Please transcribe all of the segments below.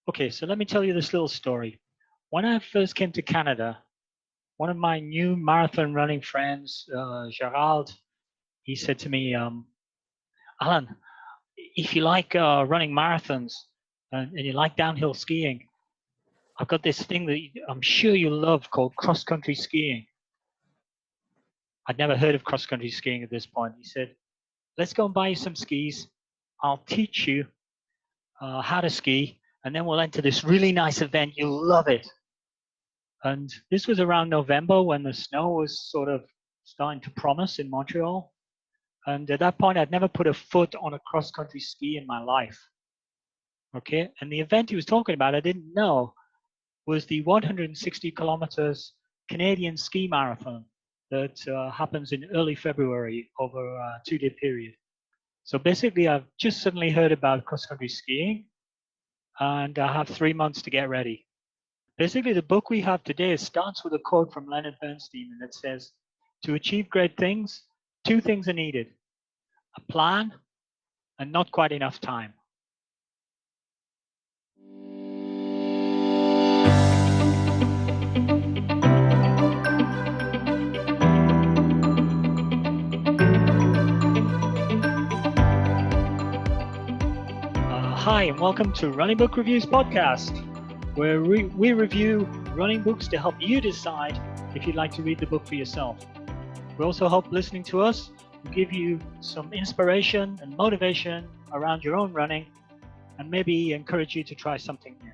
Okay, so let me tell you this little story. When I first came to Canada, one of my new marathon running friends, Gerald, he said to me, Alan, if you like running marathons and you like downhill skiing, I've got this thing that I'm sure you love called cross country skiing. I'd never heard of cross country skiing at this point. He said, let's go and buy you some skis. I'll teach you how to ski, and then we'll enter this really nice event. You'll love it. And this was around November when the snow was sort of starting to promise in Montreal. And at that point, I'd never put a foot on a cross country ski in my life. Okay. And the event he was talking about, I didn't know, was the 160 kilometers Canadian ski marathon that happens in early February over a 2-day period. So basically, I've just suddenly heard about cross country skiing, and I have 3 months to get ready. Basically, the book we have today starts with a quote from Leonard Bernstein, and it says, to achieve great things, 2 things are needed: a plan and not quite enough time. Hi, and welcome to Running Book Reviews Podcast, where we review running books to help you decide if you'd like to read the book for yourself. We also hope listening to us will give you some inspiration and motivation around your own running and maybe encourage you to try something new.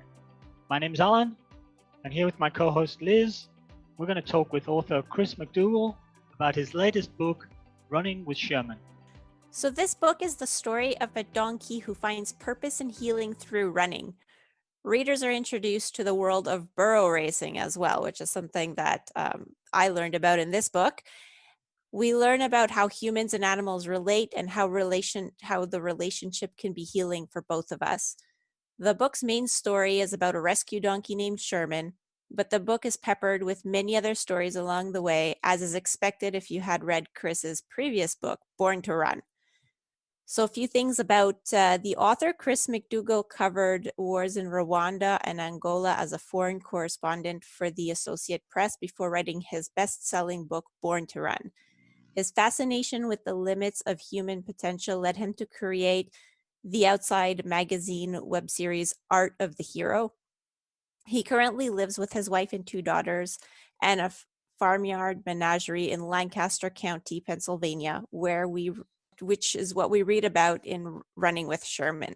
My name is Alan, and here with my co-host Liz, we're going to talk with author Chris McDougall about his latest book, Running with Sherman. So this book is the story of a donkey who finds purpose and healing through running. Readers are introduced to the world of burro racing as well, which is something that I learned about in this book. We learn about how humans and animals relate and how the relationship can be healing for both of us. The book's main story is about a rescue donkey named Sherman, but the book is peppered with many other stories along the way, as is expected if you had read Chris's previous book, Born to Run. So a few things about the author. Chris McDougall covered wars in Rwanda and Angola as a foreign correspondent for the Associated Press before writing his best-selling book, Born to Run. His fascination with the limits of human potential led him to create the Outside magazine web series Art of the Hero. He currently lives with his wife and 2 daughters and a farmyard menagerie in Lancaster County, Pennsylvania, which is what we read about in Running with Sherman.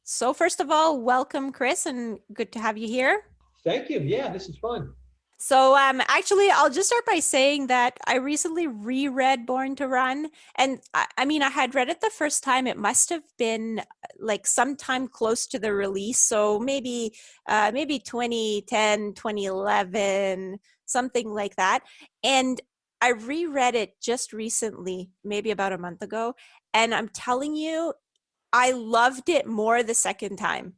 So first of all, welcome, Chris, and good to have you here. Thank you. Yeah, this is fun. So actually, I'll just start by saying that I recently reread Born to Run. And I mean, I had read it the first time. It must have been like sometime close to the release. So maybe 2010, 2011, something like that. And I reread it just recently, maybe about a month ago. And I'm telling you, I loved it more the second time.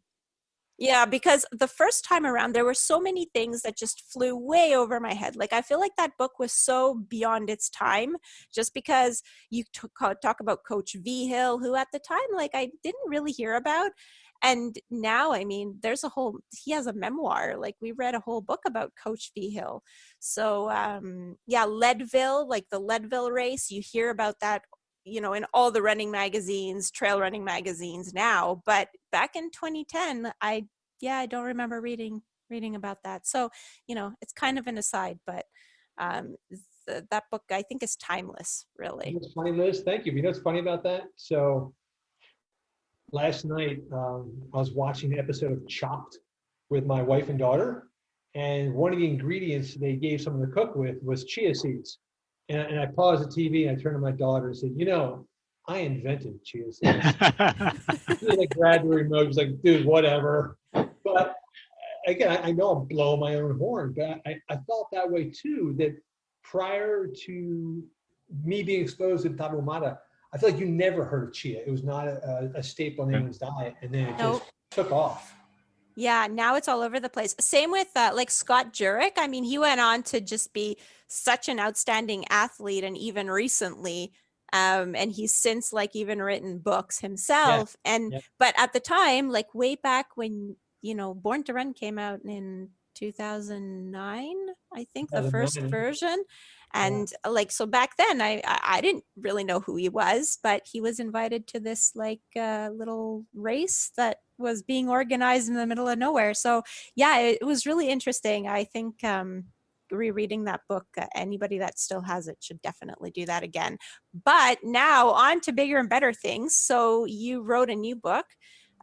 Yeah, because the first time around, there were so many things that just flew way over my head. Like, I feel like that book was so beyond its time, just because you talk about Coach V Hill, who at the time, like, I didn't really hear about. And now, I mean, he has a memoir. Like, we read a whole book about Coach V Hill. So, yeah, Leadville, like the Leadville race, you hear about that, you know, in all the running magazines, trail running magazines now, but back in 2010, I don't remember reading about that. So, you know, it's kind of an aside, but that book I think is timeless, really. It's funny, Liz. Thank you. You know what's funny about that? So last night, I was watching an episode of Chopped with my wife and daughter, and one of the ingredients they gave someone to cook with was chia seeds. And I paused the TV and I turned to my daughter and said, you know, I invented chia seeds. She like grabbed the remote. She was like, dude, whatever. But again, I know I'm blowing my own horn, but I felt that way too, that prior to me being exposed to tabu mata, I feel like you never heard of chia. It was not a staple in anyone's diet. And then it just took off. Yeah, now it's all over the place. Same with like Scott Jurek. I mean, he went on to just be such an outstanding athlete, and even recently, And he's since like even written books Yeah. himself. And, Yeah. but at the time, like way back when, Born to Run came out in 2009, I think the first 2009. version. Yeah. And like, so back then I didn't really know who he was, but he was invited to this like little race that was being organized in the middle of nowhere. So yeah, it was really interesting. I think rereading that book, anybody that still has it should definitely do that again. But now on to bigger and better things. So you wrote a new book,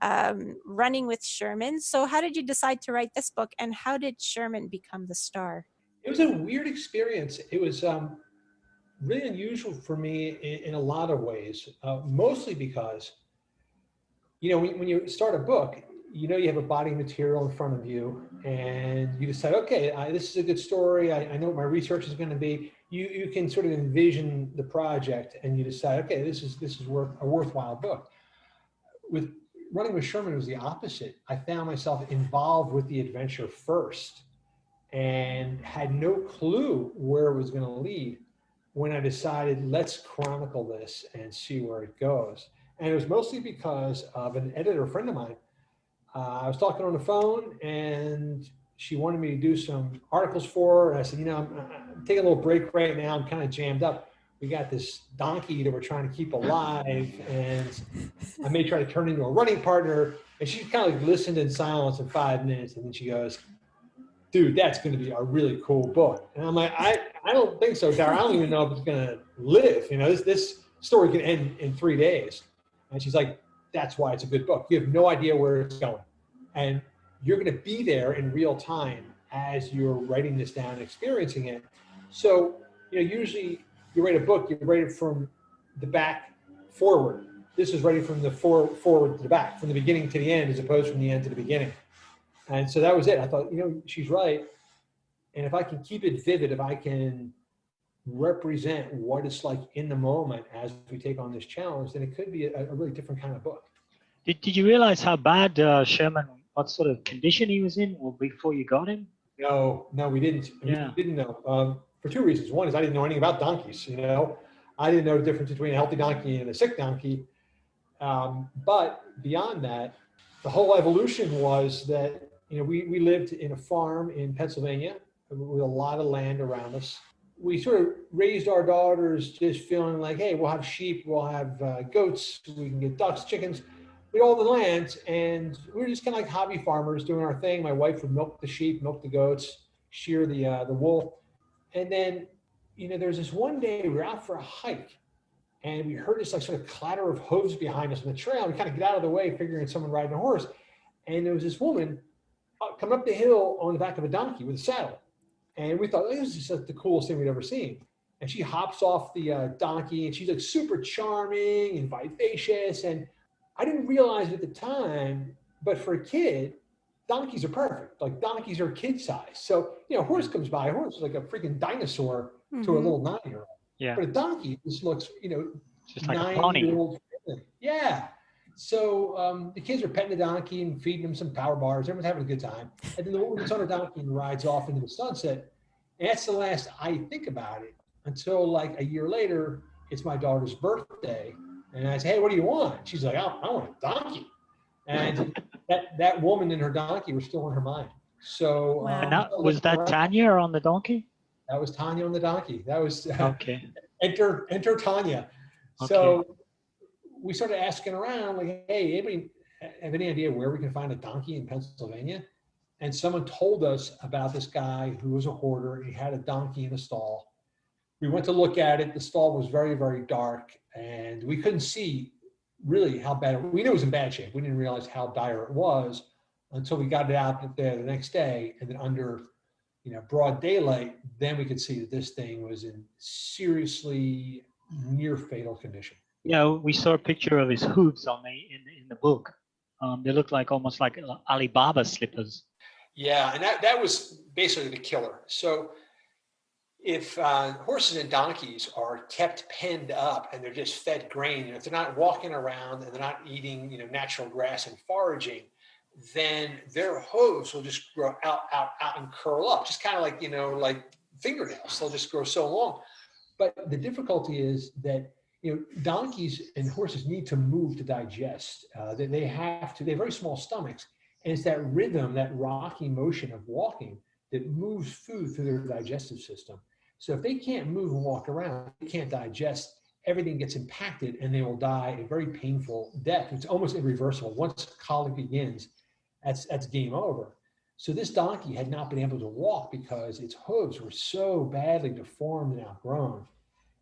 Running with Sherman. So how did you decide to write this book, and how did Sherman become the star? It was a weird experience. It was really unusual for me in a lot of ways, mostly because, when you start a book, you have a body of material in front of you, and you decide, okay, this is a good story. I know what my research is going to be. You can sort of envision the project, and you decide, okay, this is a worthwhile book. With Running with Sherman, it was the opposite. I found myself involved with the adventure first, and had no clue where it was going to lead when I decided, let's chronicle this and see where it goes. And it was mostly because of an editor friend of mine. I was talking on the phone, and she wanted me to do some articles for her. And I said, I'm taking a little break right now. I'm kind of jammed up. We got this donkey that we're trying to keep alive, and I may try to turn into a running partner. And she kind of like listened in silence for 5 minutes, and then she goes, dude, that's going to be a really cool book. And I'm like, I don't think so, Dara. I don't even know if it's going to live. This story can end in 3 days. And she's like, that's why it's a good book. You have no idea where it's going. And you're going to be there in real time as you're writing this down and experiencing it. So, usually you write a book, you write it from the back forward. This is writing from the forward to the back, from the beginning to the end, as opposed from the end to the beginning. And so that was it. I thought, she's right. And if I can keep it vivid, if I can represent what it's like in the moment as we take on this challenge, then it could be a really different kind of book. Did you realize how bad Sherman, what sort of condition he was in before you got him? No, we didn't. We didn't know. For two reasons. One is I didn't know anything about donkeys. I didn't know the difference between a healthy donkey and a sick donkey. But beyond that, the whole evolution was that, we lived in a farm in Pennsylvania with a lot of land around us. We sort of raised our daughters just feeling like, hey, we'll have sheep, we'll have goats, we can get ducks, chickens. We had all the land, and we were just kind of like hobby farmers doing our thing. My wife would milk the sheep, milk the goats, shear the wool. And then, there was this one day we were out for a hike, and we heard this like sort of clatter of hooves behind us on the trail. We kind of get out of the way, figuring it's someone riding a horse. And there was this woman coming up the hill on the back of a donkey with a saddle. And we thought, this is just the coolest thing we'd ever seen. And she hops off the donkey, and she's like super charming and vivacious. And I didn't realize it at the time, but for a kid, donkeys are perfect. Like donkeys are kid size. So, a horse comes by, a horse is like a freaking dinosaur to a little 9-year-old. Yeah. But a donkey just looks, just like a pony. 9-year-old. Yeah. So the kids are petting the donkey and feeding them some power bars. Everyone's having a good time. And then the woman gets on her donkey and rides off into the sunset. And that's the last I think about it until like a year later, it's my daughter's birthday. And I say, hey, what do you want? She's like, I want a donkey. And that woman and her donkey were still on her mind. So Wow. Was that Tanya on the donkey? That was Tanya on the donkey. That was okay. Enter Tanya. Okay. So we started asking around, like, hey, anybody have any idea where we can find a donkey in Pennsylvania? And someone told us about this guy who was a hoarder. He had a donkey in a stall. We went to look at it. The stall was very, very dark, and we couldn't see really how bad we knew it was in bad shape. We didn't realize how dire it was until we got it out there the next day, and then under broad daylight, then we could see that this thing was in seriously near fatal condition. Yeah, we saw a picture of his hooves in the book. They look like almost like Alibaba slippers. Yeah, and that was basically the killer. So if horses and donkeys are kept penned up and they're just fed grain, if they're not walking around and they're not eating natural grass and foraging, then their hooves will just grow out and curl up, just kind of like like fingernails. They'll just grow so long. But the difficulty is that donkeys and horses need to move to digest. They have to, they have very small stomachs. And it's that rhythm, that rocky motion of walking that moves food through their digestive system. So if they can't move and walk around, they can't digest, everything gets impacted and they will die a very painful death. It's almost irreversible. Once colic begins, that's game over. So this donkey had not been able to walk because its hooves were so badly deformed and outgrown.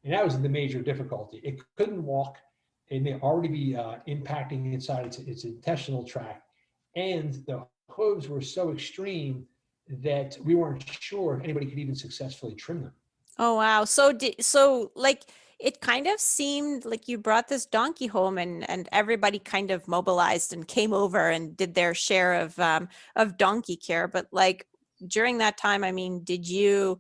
And that was the major difficulty. It couldn't walk. It may already be impacting inside its intestinal tract. And the hooves were so extreme that we weren't sure if anybody could even successfully trim them. Oh, wow. So like, it kind of seemed like you brought this donkey home and everybody kind of mobilized and came over and did their share of donkey care. But like during that time, I mean, did you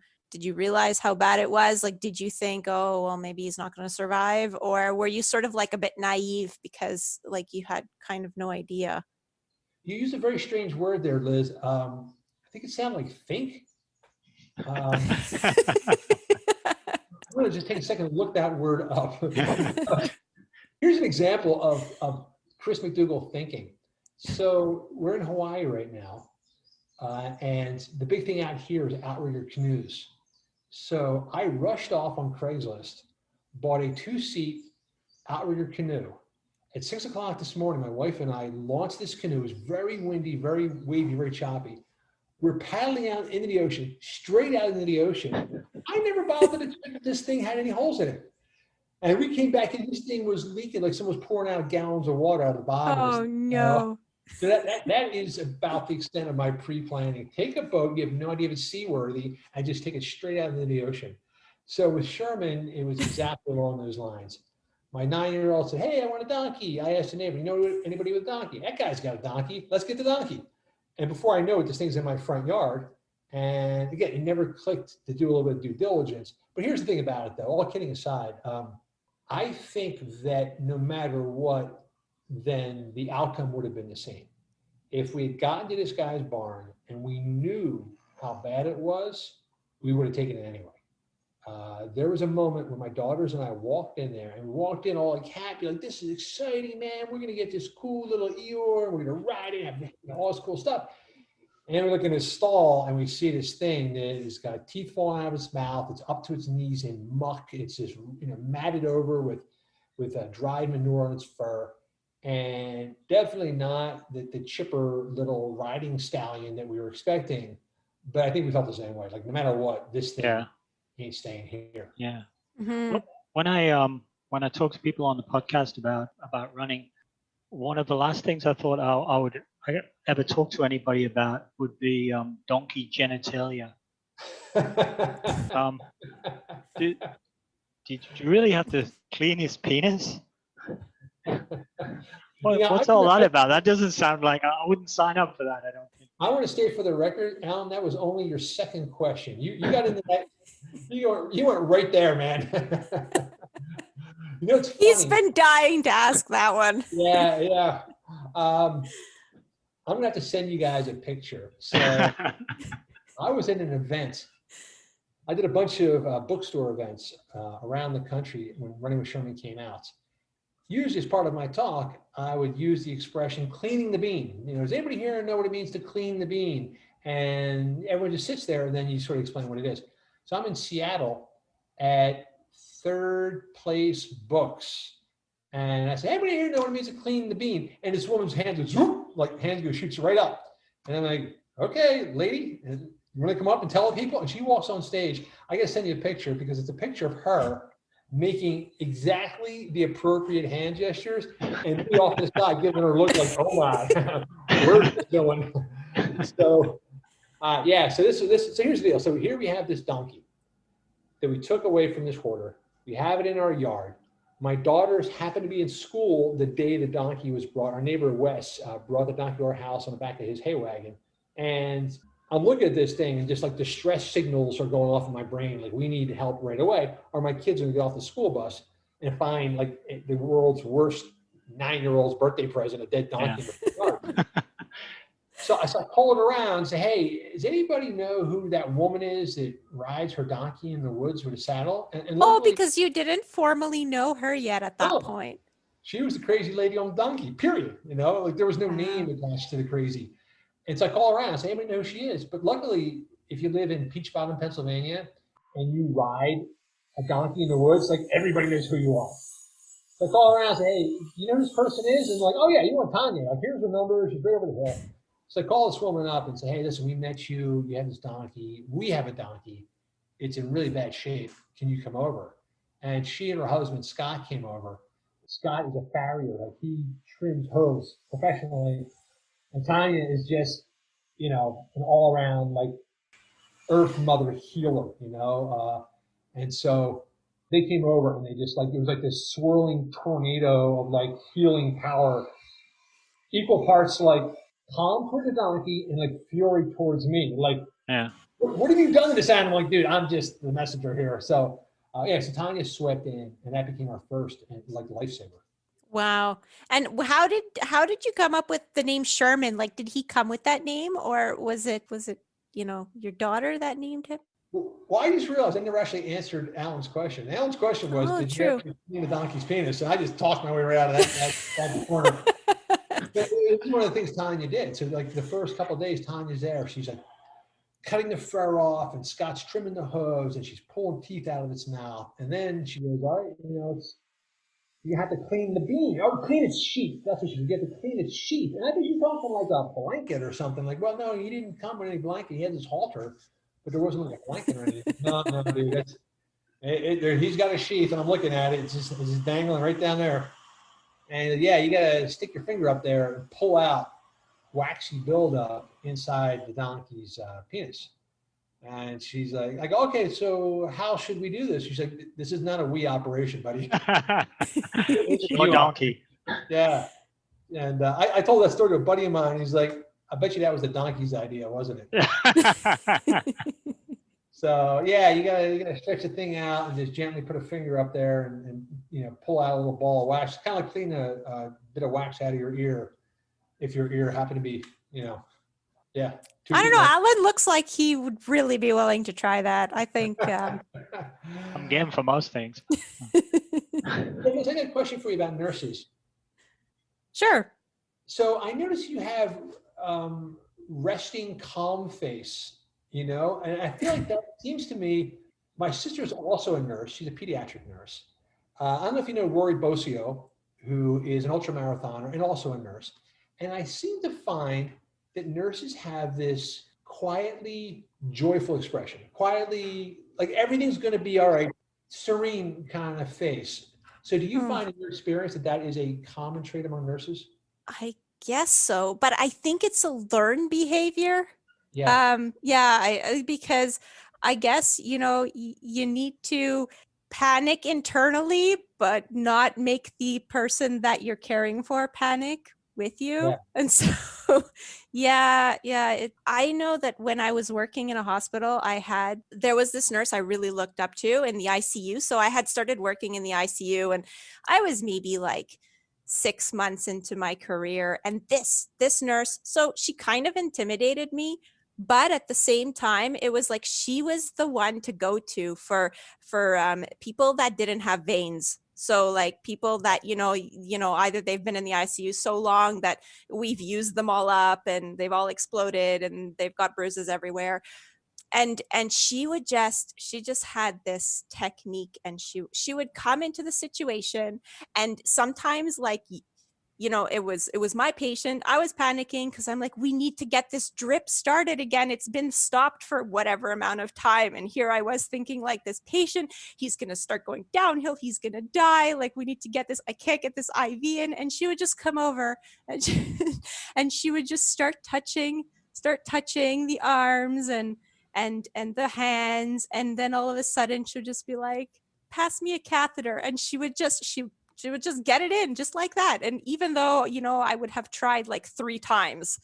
realize how bad it was? Like, did you think, oh, well, maybe he's not going to survive? Or were you sort of like a bit naive because like you had kind of no idea? You used a very strange word there, Liz. I think it sounded like think. I'm going to just take a second and look that word up. Here's an example of Chris McDougall thinking. So we're in Hawaii right now, and the big thing out here is outrigger canoes. So I rushed off on Craigslist, bought a 2-seat outrigger canoe. At 6 o'clock this morning, my wife and I launched this canoe. It was very windy, very wavy, very choppy. We're paddling out into the ocean, straight out into the ocean. I never bothered to check if this thing had any holes in it. And we came back and this thing was leaking like someone was pouring out gallons of water out of the bottom. Oh, no. So that is about the extent of my pre-planning. Take a boat, you have no idea if it's seaworthy, and just take it straight out into the ocean. So with Sherman, it was exactly along those lines. My 9-year-old said, hey, I want a donkey. I asked the neighbor, you know anybody with a donkey? That guy's got a donkey. Let's get the donkey. And before I know it, this thing's in my front yard. And again, it never clicked to do a little bit of due diligence. But here's the thing about it, though, all kidding aside, I think that no matter what, then the outcome would have been the same. If we had gotten to this guy's barn and we knew how bad it was, we would have taken it anyway. There was a moment when my daughters and I walked in there, and we walked in all like happy, like, this is exciting, man. We're going to get this cool little Eeyore. We're going to ride it, have all this cool stuff. And we look in his stall and we see this thing that has got teeth falling out of its mouth. It's up to its knees in muck. It's just, matted over with dried manure on its fur. And definitely not the chipper little riding stallion that we were expecting. But I think we felt the same way. Like, no matter what, this thing ain't staying here. Yeah. Mm-hmm. When I talk to people on the podcast about running, one of the last things I thought I would ever talk to anybody about would be donkey genitalia. Did you really have to clean his penis? What's all that about? That doesn't sound like, I wouldn't sign up for that, I don't think. I want to state for the record, Alan, that was only your second question. You got into that. You went right there, man. It's funny. He's been dying to ask that one. Yeah. I'm going to have to send you guys a picture. So I was in an event. I did a bunch of bookstore events around the country when Running with Sherman came out. Usually as part of my talk, I would use the expression cleaning the bean. Does anybody here know what it means to clean the bean? And everyone just sits there and then you sort of explain what it is. So I'm in Seattle at Third Place Books. And I say, anybody here know what it means to clean the bean? And this woman's hands goes, whoop, like hands go shoots right up. And I'm like, okay, lady, you want to come up and tell the people? And she walks on stage. I got to send you a picture because it's a picture of her making exactly the appropriate hand gestures, and me off to the side giving her a look like, oh my, where's this going? So so here's the deal. So here we have this donkey that we took away from this hoarder. We have it in our yard. My daughters happened to be in school the day the donkey was brought. Our neighbor Wes brought the donkey to our house on the back of his hay wagon, and I'm looking at this thing and just like distress signals are going off in my brain. Like, we need help right away, or my kids are gonna get off the school bus and find like the world's worst 9-year-old's birthday present, a dead donkey in the yard. So I called around and say, hey, does anybody know who that woman is that rides her donkey in the woods with a saddle? And Oh, luckily, because you didn't formally know her yet at that no, point. she was the crazy lady on the donkey, period. Like there was no name attached to the crazy. And so I call around and say, anybody know who she is? But luckily, if you live in Peach Bottom, Pennsylvania, and you ride a donkey in the woods, like everybody knows who you are. So I call around and say, hey, you know who this person is? And like, oh yeah, you want Tanya. Like, here's her number. She's right over the hill. So I call this woman up and say, hey, listen, we met you. You have this donkey. We have a donkey. It's in really bad shape. Can you come over? And she and her husband, Scott, came over. Scott is a farrier. Like, he trims hooves professionally. And Tanya is just, an all around, like, earth mother healer, and so they came over and they just it was like this swirling tornado of like healing power, equal parts like calm toward the donkey and like fury towards me. Like, Yeah. What have you done to this animal? Like, dude, I'm just the messenger here. So, so Tanya swept in, and that became our first lifesaver. Wow. And how did you come up with the name Sherman? Like, did he come with that name, or was it your daughter that named him? Well, I just realized I never actually answered Alan's question. Alan's question was, did you actually clean the donkey's penis? And I just talked my way right out of that corner. But it's one of the things Tanya did. So like the first couple of days Tanya's there, she's like cutting the fur off, and Scott's trimming the hooves, and she's pulling teeth out of its mouth. And then she goes, all right, you have to clean the bean. Oh, clean its sheath. That's what she said. You have to clean its sheath. And I think she's talking like a blanket or something. Like, well, no, he didn't come with any blanket. He had this halter, but there wasn't like a blanket or anything. No, dude, that's he's got a sheath, and I'm looking at it. It's just dangling right down there. And yeah, you got to stick your finger up there and pull out waxy buildup inside the donkey's penis. And she's like, okay, so how should we do this? She's like, this is not a we operation, buddy. It's your donkey. Yeah. And I told that story to a buddy of mine. He's like, I bet you that was the donkey's idea, wasn't it? So yeah, you gotta stretch the thing out and just gently put a finger up there and pull out a little ball of wax. Kind of like clean a bit of wax out of your ear if your ear happened to be, yeah. I don't know. Alan looks like he would really be willing to try that. I think. I'm game for most things. I got a question for you about nurses. Sure. So I notice you have resting calm face, and I feel like that seems to me, my sister's also a nurse. She's a pediatric nurse. I don't know if you know Rory Bosio, who is an ultramarathoner and also a nurse. And I seem to find that nurses have this quietly joyful expression, quietly, like everything's going to be all right, serene kind of face. So do you find in your experience that is a common trait among nurses? I guess so, but I think it's a learned behavior. Yeah. Because I guess, you need to panic internally, but not make the person that you're caring for panic with you. Yeah. And so, I know that when I was working in a hospital, there was this nurse I really looked up to in the ICU. So I had started working in the ICU, and I was maybe like 6 months into my career. And this nurse, so she kind of intimidated me, but at the same time, it was like she was the one to go to for people that didn't have veins. So like people that, either they've been in the ICU so long that we've used them all up and they've all exploded and they've got bruises everywhere. And she just had this technique, and she would come into the situation, and sometimes it was my patient. I was panicking because I'm like, we need to get this drip started again. It's been stopped for whatever amount of time. And here I was thinking, like, this patient, he's going to start going downhill. He's going to die. Like, we need to get this. I can't get this IV in. And she would just come over and she would just start touching the arms and the hands. And then all of a sudden she would just be like, pass me a catheter. And she would just get it in just like that. And even though, I would have tried like 3 times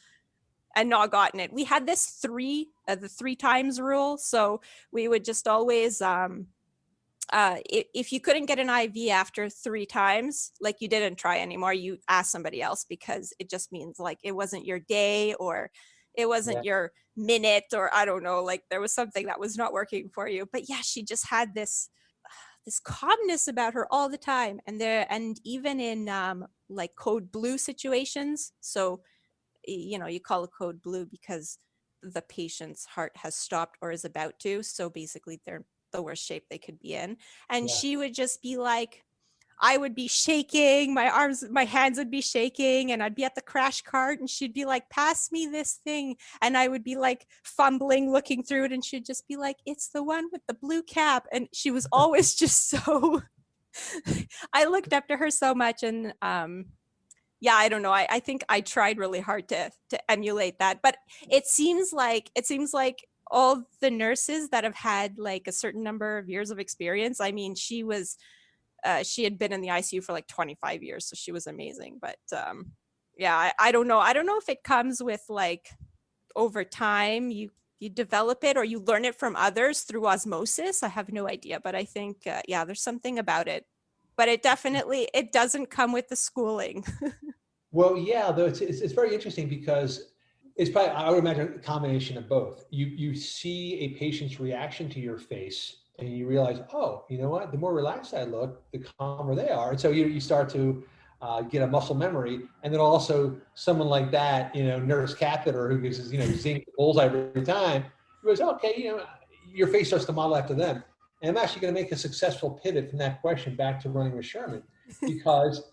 and not gotten it, we had this the 3 times rule. So we would just always, if you couldn't get an IV after 3 times, like you didn't try anymore, you asked somebody else, because it just means like it wasn't your day, or it wasn't your minute, or I don't know, like there was something that was not working for you. But yeah, she just had this calmness about her all the time. And even in like code blue situations, so you call a code blue because the patient's heart has stopped or is about to, so basically they're the worst shape they could be in. And she would just be like, I would be shaking, my hands would be shaking, and I'd be at the crash cart, and she'd be like, pass me this thing. And I would be like fumbling, looking through it, and she'd just be like, it's the one with the blue cap. And she was always just so, I looked up to her so much. And yeah, I don't know. I think I tried really hard to emulate that, but it seems like all the nurses that have had like a certain number of years of experience. I mean, she had been in the ICU for like 25 years, so she was amazing. But yeah, I don't know. I don't know if it comes with like over time you develop it, or you learn it from others through osmosis. I have no idea, but I think yeah, there's something about it. But it doesn't come with the schooling. Well, yeah, though it's very interesting because it's probably, I would imagine, a combination of both. You see a patient's reaction to your face, and you realize, oh, you know what? The more relaxed I look, the calmer they are. And so you start to get a muscle memory. And then also someone like that, nurse catheter who gives, zinc bullseye every time, goes, okay, your face starts to model after them. And I'm actually going to make a successful pivot from that question back to running with Sherman, because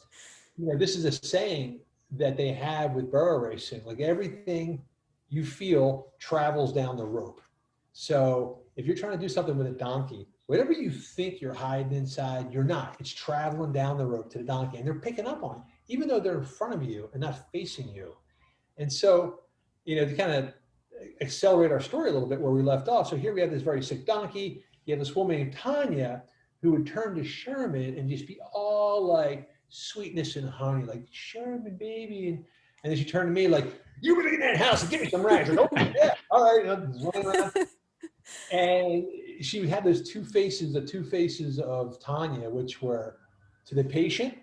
this is a saying that they have with burro racing, like everything you feel travels down the rope. So if you're trying to do something with a donkey, whatever you think you're hiding inside, you're not. It's traveling down the rope to the donkey, and they're picking up on it, even though they're in front of you and not facing you. And so, to kind of accelerate our story a little bit where we left off. So here we have this very sick donkey. You have this woman named Tanya who would turn to Sherman and just be all like sweetness and honey, like, Sherman, baby. And then she turned to me like, you better get in that house and give me some rags. Like, oh, yeah, all right. And she had those two faces of Tanya, which were, to the patient,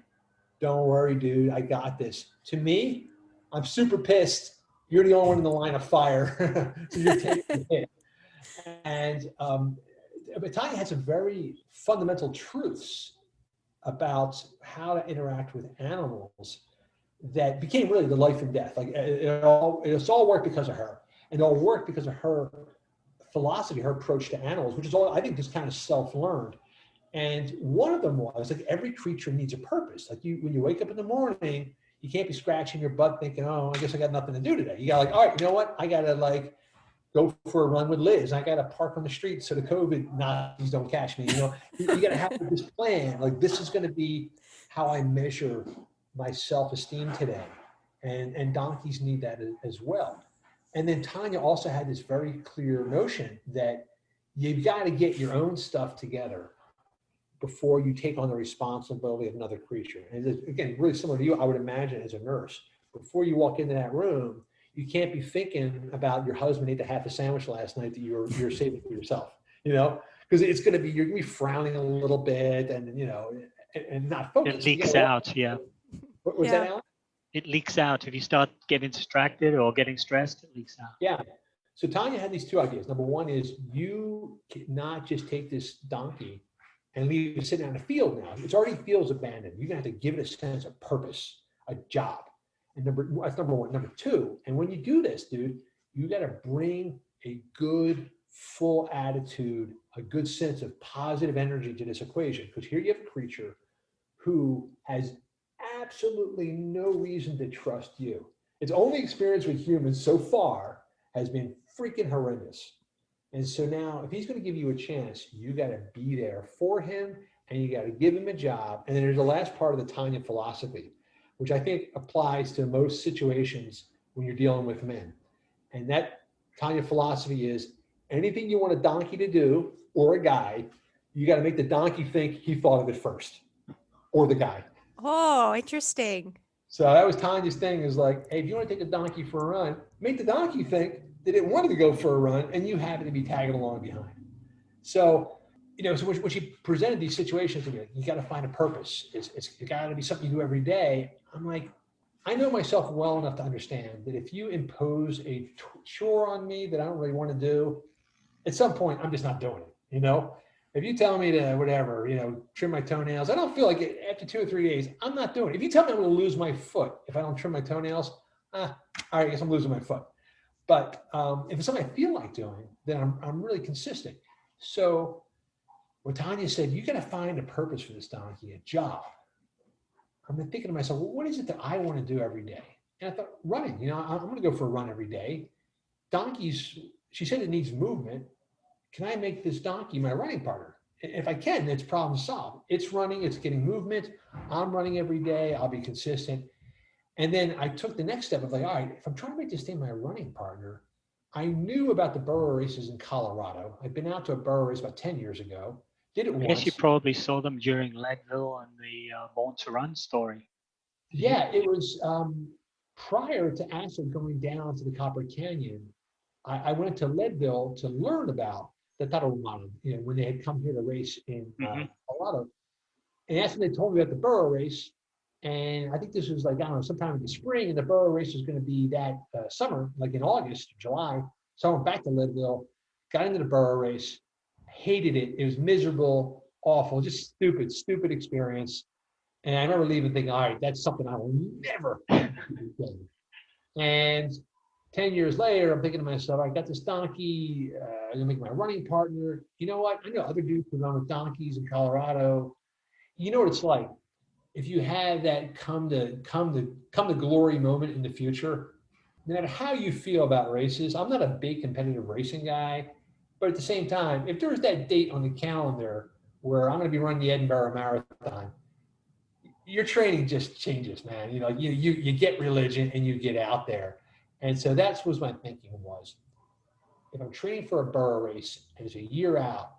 don't worry, dude, I got this. To me, I'm super pissed. You're the only one in the line of fire. So you're taking the hit. And but Tanya had some very fundamental truths about how to interact with animals that became really the life and death. Like it's all worked because of her, and it all worked because of her philosophy, her approach to animals, which is all, I think, just kind of self-learned. And one of them was like, every creature needs a purpose. Like when you wake up in the morning, you can't be scratching your butt thinking, oh, I guess I got nothing to do today. You got like, all right, you know what? I got to like go for a run with Liz. I got to park on the street so the COVID Nazis don't catch me. You got to have this plan. Like, this is going to be how I measure my self-esteem today. And donkeys need that as well. And then Tanya also had this very clear notion that you've got to get your own stuff together before you take on the responsibility of another creature. And again, really similar to you, I would imagine, as a nurse, before you walk into that room, you can't be thinking about your husband ate the half a sandwich last night that you're saving for yourself, because it's going to be, you're going to be frowning a little bit and, and not focused. It leaks out. Yeah. What was that, Alan? It leaks out. If you start getting distracted or getting stressed, it leaks out. Yeah. So Tanya had these two ideas. Number one is, you cannot just take this donkey and leave it sitting on the field now. It already feels abandoned. You're going to have to give it a sense of purpose, a job. And that's number one. Number two, and when you do this, dude, you got to bring a good, full attitude, a good sense of positive energy to this equation. Because here you have a creature who has absolutely no reason to trust you. Its only experience with humans so far has been freaking horrendous. And so now, if he's going to give you a chance, you got to be there for him, and you got to give him a job. And then there's the last part of the Tanya philosophy, which I think applies to most situations when you're dealing with men. And that Tanya philosophy is, anything you want a donkey to do, or a guy, you got to make the donkey think he thought of it first, or the guy. Oh, interesting. So that was Tanya's thing, is like, hey, if you want to take a donkey for a run, make the donkey think that it wanted to go for a run and you happen to be tagging along behind. So So when she presented these situations to me, you got to find a purpose. It's got to be something you do every day. I'm like, I know myself well enough to understand that if you impose a chore on me that I don't really want to do, at some point, I'm just not doing it. If you tell me to whatever, trim my toenails, I don't feel like it after 2 or 3 days, I'm not doing it. If you tell me I'm going to lose my foot if I don't trim my toenails, all right, I guess I'm losing my foot. But if it's something I feel like doing, then I'm really consistent. So what Tanya said, you got to find a purpose for this donkey, a job. I'm thinking to myself, well, what is it that I want to do every day? And I thought, running. I'm going to go for a run every day. Donkeys, she said it needs movement. Can I make this donkey my running partner? If I can, it's problem solved. It's running, it's getting movement. I'm running every day. I'll be consistent. And then I took the next step of like, all right, if I'm trying to make this thing my running partner, I knew about the Burro races in Colorado. I'd been out to a Burro race about 10 years ago. Did it once. I guess you probably saw them during Leadville and the Born to Run story. Yeah, it was prior to actually going down to the Copper Canyon. I went to Leadville to learn about the Tarahumara, when they had come here to race in Colorado. And that's when they told me about the Burro race. And I think this was like, I don't know, sometime in the spring, and the Burro race was going to be that summer, like in August, July. So I went back to Leadville, got into the Burro race, hated it. It was miserable, awful, just stupid experience. And I remember leaving thinking, all right, that's something I will never do. And 10 years later, I'm thinking to myself, I got this donkey, I'm gonna make my running partner. You know what? I know other dudes who run with donkeys in Colorado. You know what it's like. If you have that come to glory moment in the future, no matter how you feel about races, I'm not a big competitive racing guy, but at the same time, if there's that date on the calendar where I'm going to be running the Edinburgh Marathon, your training just changes, man. You get religion and you get out there. And so that's what my thinking was. If I'm training for a Burro race and it's a year out,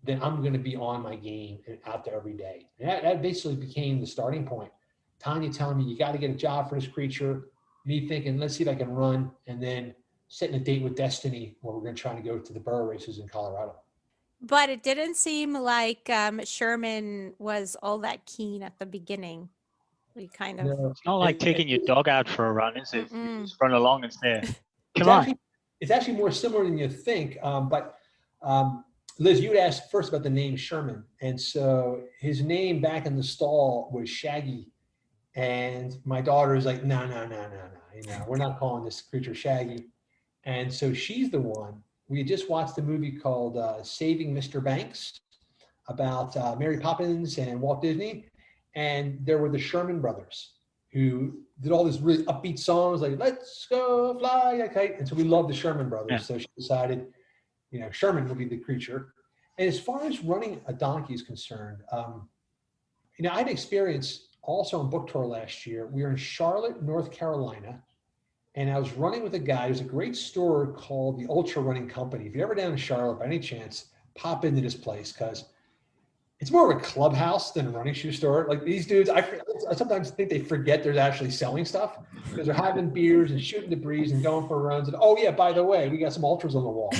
then I'm going to be on my game and out there every day. And that basically became the starting point. Tanya telling me, you got to get a job for this creature. Me thinking, let's see if I can run. And then setting a date with Destiny where we're going to try to go to the Burro races in Colorado. But it didn't seem like Sherman was all that keen at the beginning. We kind of. No, It's not like taking your dog out for a run, is it? You just run along and say, it's actually more similar than you think. But Liz, you had asked first about the name Sherman. And so his name back in the stall was Shaggy. And my daughter is like, no. We're not calling this creature Shaggy. And so she's the one. We had just watched a movie called Saving Mr. Banks about Mary Poppins and Walt Disney. And there were the Sherman brothers who did all these really upbeat songs like, let's go fly a kite. And so we love the Sherman brothers. Yeah. So she decided, Sherman will be the creature. And as far as running a donkey is concerned, I had experience also on book tour last year. We were in Charlotte, North Carolina, and I was running with a guy. There's a great store called the Ultra Running Company. If you're ever down in Charlotte by any chance, pop into this place because it's more of a clubhouse than a running shoe store. Like these dudes, I sometimes think they forget there's actually selling stuff because they're having beers and shooting the breeze and going for runs. And oh yeah, by the way, we got some ultras on the wall.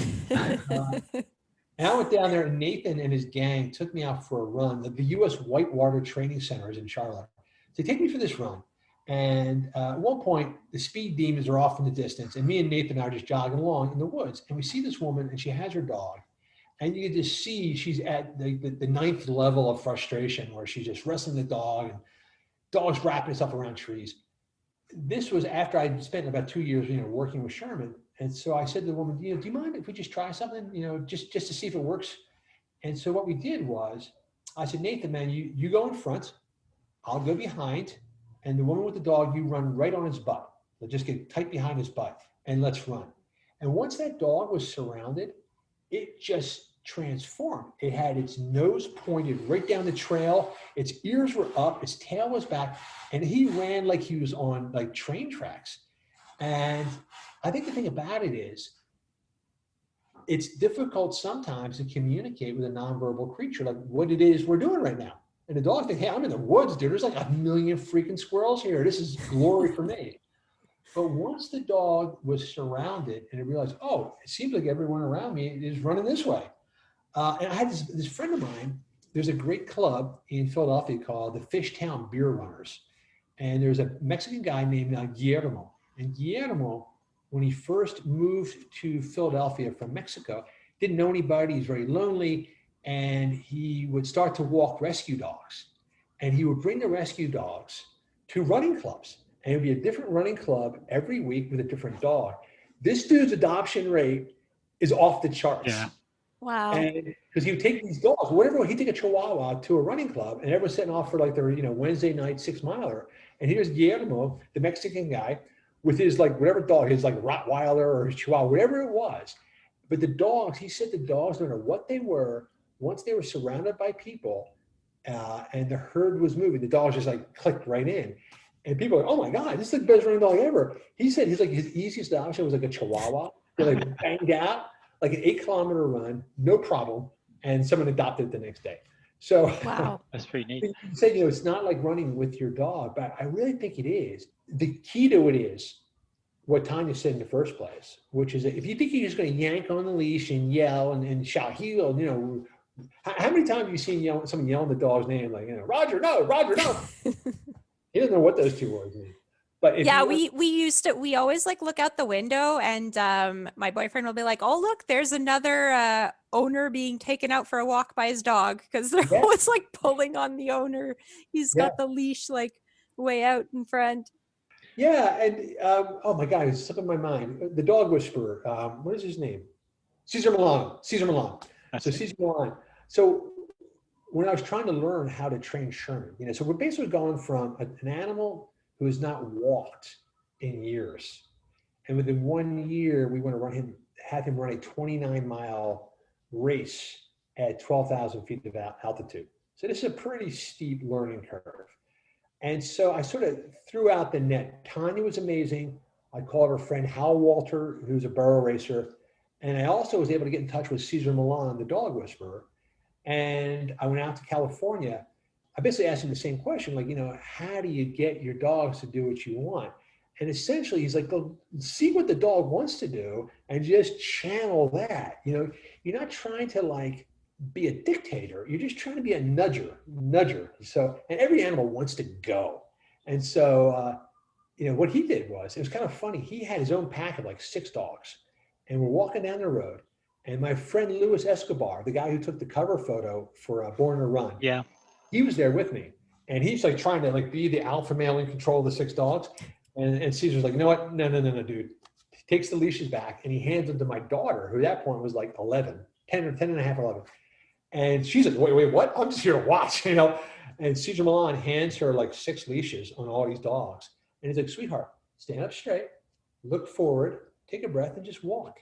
And I went down there, and Nathan and his gang took me out for a run. The U.S. Whitewater Training Center is in Charlotte. So they take me for this run. And at one point, the speed demons are off in the distance, and me and Nathan are just jogging along in the woods. And we see this woman, and she has her dog. And you can just see she's at the ninth level of frustration where she's just wrestling the dog, and dog's wrapping itself around trees. This was after I'd spent about 2 years, working with Sherman. And so I said to the woman, do you mind if we just try something, just to see if it works? And so what we did was, I said, Nathan, man, you go in front, I'll go behind, and the woman with the dog, you run right on his butt. Let's just get tight behind his butt, and let's run. And once that dog was surrounded, it just transformed. It had its nose pointed right down the trail, its ears were up, its tail was back, and he ran like he was on like train tracks. And I think the thing about it is, it's difficult sometimes to communicate with a nonverbal creature, like what it is we're doing right now. And the dog thinks, hey, I'm in the woods, dude. There's like 1 million freaking squirrels here. This is glory for me. But once the dog was surrounded and it realized, oh, it seems like everyone around me is running this way. And I had this friend of mine, there's a great club in Philadelphia called the Fishtown Beer Runners. And there's a Mexican guy named Guillermo. And Guillermo, when he first moved to Philadelphia from Mexico, didn't know anybody, he's very lonely, and he would start to walk rescue dogs. And he would bring the rescue dogs to running clubs. And it would be a different running club every week with a different dog. This dude's adoption rate is off the charts. Yeah. Wow. And because he would take these dogs, whatever, he'd take a Chihuahua to a running club, and everyone's setting off for like their, Wednesday night 6-miler. And here's Guillermo, the Mexican guy, with his like whatever dog, his like Rottweiler or his Chihuahua, whatever it was. But the dogs, he said the dogs, no matter what they were, once they were surrounded by people and the herd was moving, the dogs just like clicked right in. And people are like, oh my God, this is the best running dog ever. He said his easiest adoption was like a Chihuahua. They like banged out, like an 8-kilometer run, no problem. And someone adopted it the next day. So Wow. That's pretty neat. you said, it's not like running with your dog, but I really think it is. The key to it is what Tanya said in the first place, which is that if you think you're just going to yank on the leash and yell and shout heel, how many times have you seen someone yelling the dog's name, like, Roger, no, Roger, no. He doesn't know what those two words mean. But if we always like look out the window, and my boyfriend will be like, oh, look, there's another owner being taken out for a walk by his dog, because they're always like pulling on the owner. He's got the leash like way out in front. Yeah, and oh my God, it's slipping my mind. The dog whisperer, what is his name? Cesar Millan. Cesar Millan. So when I was trying to learn how to train Sherman, so we're basically going from an animal who has not walked in years, and within 1 year, we want to have him run a 29-mile race at 12,000 feet of altitude. So this is a pretty steep learning curve. And so I sort of threw out the net. Tanya was amazing. I called her friend Hal Walter, who's a Burro racer. And I also was able to get in touch with Cesar Millan, the dog whisperer. And I went out to California. I basically asked him the same question, like, how do you get your dogs to do what you want? And essentially, he's like, well, see what the dog wants to do and just channel that. You're not trying to like be a dictator. You're just trying to be a nudger. So, and every animal wants to go. And so, what he did was, it was kind of funny. He had his own pack of like 6 dogs, and we're walking down the road. And my friend Luis Escobar, the guy who took the cover photo for Born to Run, he was there with me. And he's like trying to like be the alpha male in control of the 6 dogs. And Caesar's like, you know what? No, dude. He takes the leashes back and he hands them to my daughter, who at that point was like 11, 10 and a half, 11. And she's like, wait, what? I'm just here to watch, And Cesar Millan hands her like 6 leashes on all these dogs. And he's like, sweetheart, stand up straight, look forward, take a breath, and just walk.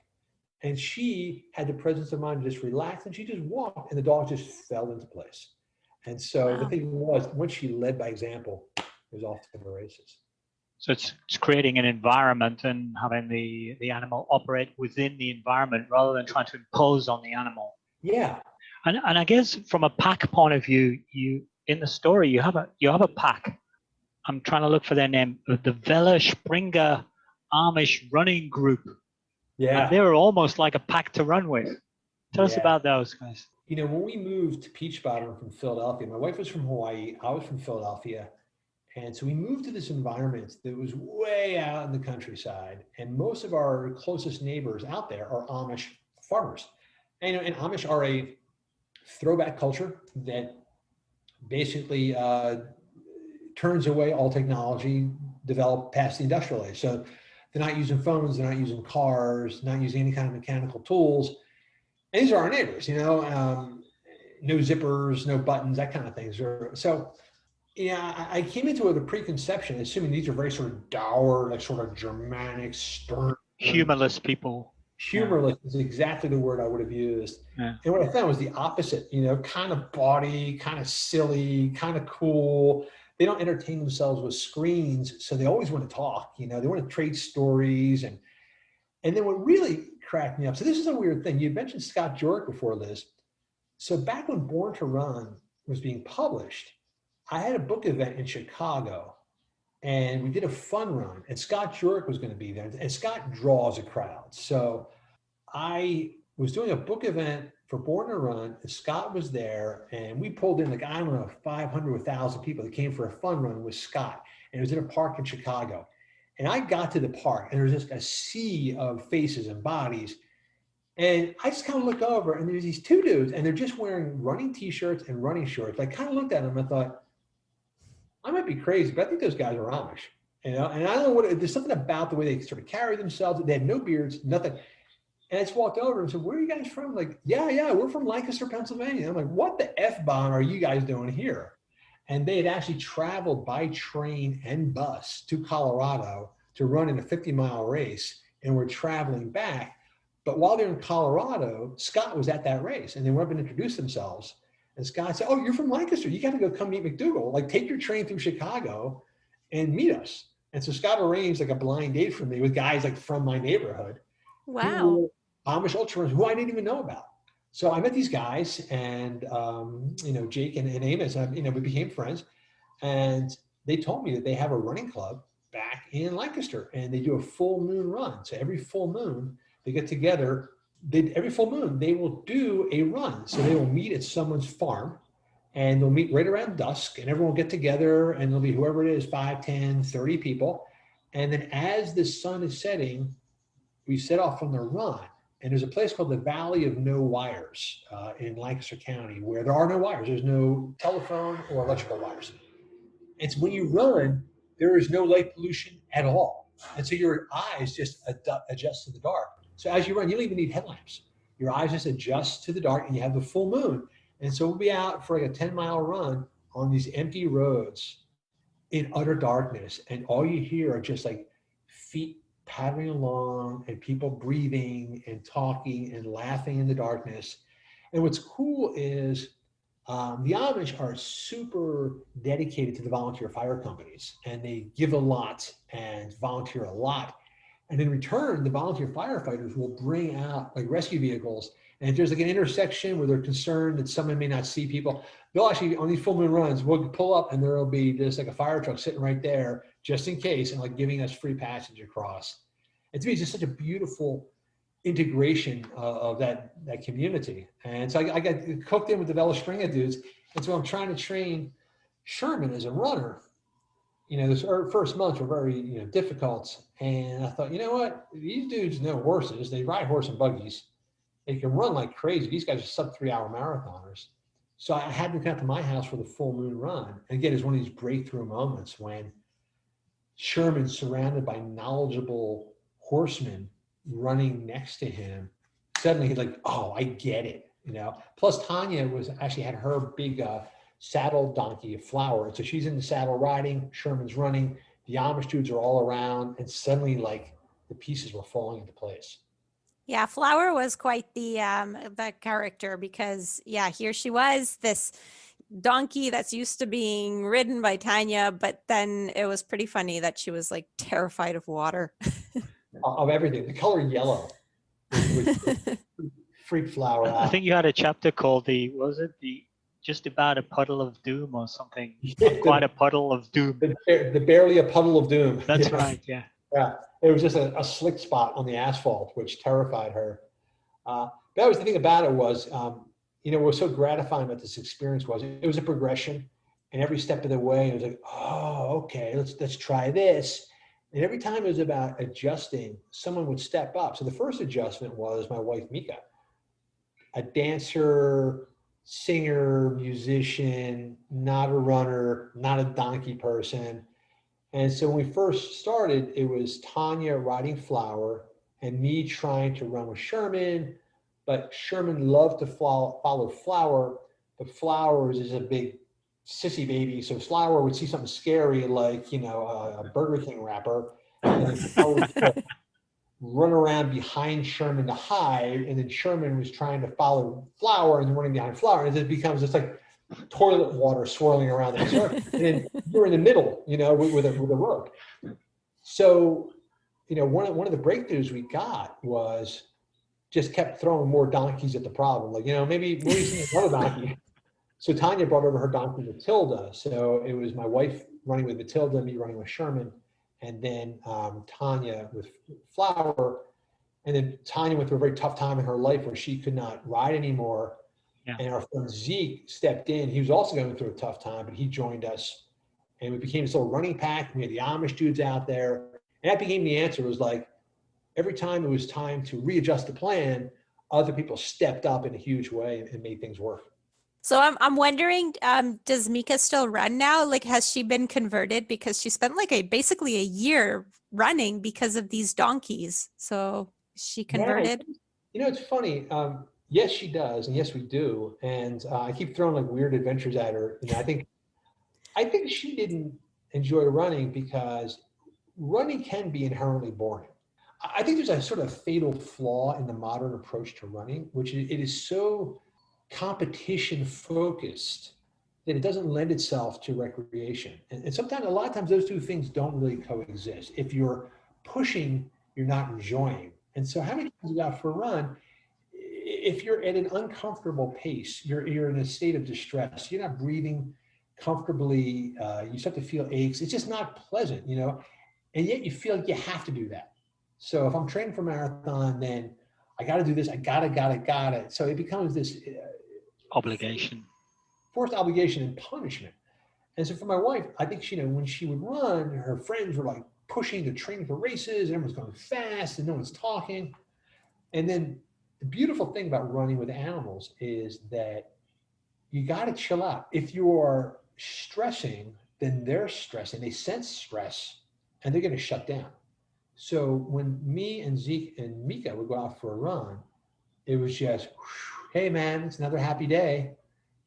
And she had the presence of mind to just relax, and she just walked, and the dog just fell into place. And so the thing was, once she led by example, it was off to the races. So it's creating an environment and having the animal operate within the environment rather than trying to impose on the animal. Yeah. And I guess from a pack point of view, you in the story you have a pack. I'm trying to look for their name. The Vela Springer Amish Running Group. Yeah. And they were almost like a pack to run with. Tell us about those guys. When we moved to Peach Bottom from Philadelphia, my wife was from Hawaii, I was from Philadelphia. And so we moved to this environment that was way out in the countryside. And most of our closest neighbors out there are Amish farmers. And Amish are a throwback culture that basically turns away all technology developed past the industrial age. So they're not using phones, they're not using cars, not using any kind of mechanical tools. And these are our neighbors, no zippers, no buttons, that kind of thing. So I came into it with a preconception, assuming these are very sort of dour, like sort of Germanic, stern. Humorless people. Humorless is exactly the word I would have used. Yeah. And what I found was the opposite, kind of bawdy, kind of silly, kind of cool. They don't entertain themselves with screens, so they always want to talk, they want to trade stories. And then what really cracked me up, so this is a weird thing. You mentioned Scott Jurek before, Liz. So back when Born to Run was being published, I had a book event in Chicago, and we did a fun run, and Scott Jurek was going to be there, and Scott draws a crowd. So I was doing a book event for Born to Run, Scott was there, and we pulled in like, I don't know, 500 or 1,000 people that came for a fun run with Scott. And it was in a park in Chicago. And I got to the park, and there was just a sea of faces and bodies. And I just kind of look over, and there's these two dudes, and they're just wearing running t-shirts and running shorts. I kind of looked at them and thought, I might be crazy, but I think those guys are Amish, you know? And I don't know what, there's something about the way they sort of carry themselves. They had no beards, nothing. And I just walked over and said, where are you guys from? Like, yeah, we're from Lancaster, Pennsylvania. I'm like, what the F-bomb are you guys doing here? And they had actually traveled by train and bus to Colorado to run in a 50-mile race, and were traveling back. But while they're in Colorado, Scott was at that race, and they went up and introduced themselves. And Scott said, oh, you're from Lancaster. You got to go come meet McDougall. Like, take your train through Chicago and meet us. And so Scott arranged like a blind date for me with guys like from my neighborhood. Wow. Amish ultra runners who I didn't even know about. So I met these guys, and, Jake and Amos, we became friends. And they told me that they have a running club back in Lancaster, and they do a full moon run. So every full moon, they get together. Every full moon, they will do a run. So they will meet at someone's farm, and they'll meet right around dusk, and everyone will get together, and there'll be whoever it is, 5, 10, 30 people. And then as the sun is setting, we set off on the run. And there's a place called the Valley of No Wires in Lancaster County, where there are no wires. There's no telephone or electrical wires. And so when you run, there is no light pollution at all. And so your eyes just adjust to the dark. So as you run, you don't even need headlamps. Your eyes just adjust to the dark, and you have the full moon. And so we'll be out for like a 10-mile run on these empty roads in utter darkness. And all you hear are just like feet pattering along, and people breathing and talking and laughing in the darkness. And what's cool is the Amish are super dedicated to the volunteer fire companies, and they give a lot and volunteer a lot. And in return, the volunteer firefighters will bring out like rescue vehicles. And if there's like an intersection where they're concerned that someone may not see people, they'll actually, on these full moon runs, we'll pull up, and there'll be just like a fire truck sitting right there just in case, and like giving us free passage across. And to me, it's just such a beautiful integration of that community. And so I got cooked in with the Vela Springa dudes. And so I'm trying to train Sherman as a runner. Those first months were very, difficult. And I thought, you know what? These dudes know horses. They ride horse and buggies. They can run like crazy. These guys are sub 3-hour marathoners. So I had them come to my house for the full moon run. And again, it's one of these breakthrough moments when Sherman's surrounded by knowledgeable horsemen running next to him. Suddenly he's like, oh, I get it. Plus Tanya actually had her big saddle donkey, Flower. So she's in the saddle riding, Sherman's running, the Amish dudes are all around, and suddenly like the pieces were falling into place. Yeah, Flower was quite the character, because here she was, this donkey that's used to being ridden by Tanya, but then it was pretty funny that she was like terrified of water. Of everything. The color yellow freaked Flower out. I think you had a chapter called the just about a puddle of doom or something. Yeah, quite a puddle of doom. The barely a puddle of doom. That's right, yeah. Yeah, it was just a slick spot on the asphalt, which terrified her. That was the thing about it was, what was so gratifying about this experience was it was a progression, and every step of the way it was like, oh, okay, let's try this. And every time it was about adjusting, someone would step up. So the first adjustment was my wife, Mika, a dancer, singer, musician, not a runner, not a donkey person. And so when we first started, it was Tanya riding Flower and me trying to run with Sherman, but Sherman loved to follow Flower, but Flower was just a big sissy baby. So Flower would see something scary like, a Burger King wrapper, and then Flower would run around behind Sherman to hide, and then Sherman was trying to follow Flower and running behind Flower, and it becomes just like toilet water swirling around the circle. And then you're in the middle, with a rope. So, one of the breakthroughs we got was just kept throwing more donkeys at the problem. Like, maybe another donkey. So Tanya brought over her donkey Matilda. So it was my wife running with Matilda, me running with Sherman, and then Tanya with Flower. And then Tanya went through a very tough time in her life where she could not ride anymore. Yeah. And our friend Zeke stepped in. He was also going through a tough time, but he joined us. And we became this little running pack. We had the Amish dudes out there. And that became the answer. It was like every time it was time to readjust the plan, other people stepped up in a huge way and made things work. So I'm wondering, does Mika still run now? Like, has she been converted? Because she spent like basically a year running because of these donkeys. So is she converted? Yeah, it's funny. Yes, she does, and yes, we do. And I keep throwing like weird adventures at her. I think she didn't enjoy running because running can be inherently boring. I think there's a sort of fatal flaw in the modern approach to running, which it is so competition focused that it doesn't lend itself to recreation. And sometimes, a lot of times, those two things don't really coexist. If you're pushing, you're not enjoying. And so how many times you go out for a run, if you're at an uncomfortable pace, you're in a state of distress, you're not breathing comfortably, you start to feel aches. It's just not pleasant, and yet you feel like you have to do that. So if I'm training for marathon, then I got to do this. I got it. So it becomes this obligation, forced obligation and punishment. And so for my wife, I think when she would run, her friends were like pushing to training for races, and everyone's going fast and no one's talking. And then the beautiful thing about running with animals is that you got to chill out. If you are stressing, then they're stressing. They sense stress and they're going to shut down. So when me and Zeke and Mika would go out for a run, it was just, hey man, it's another happy day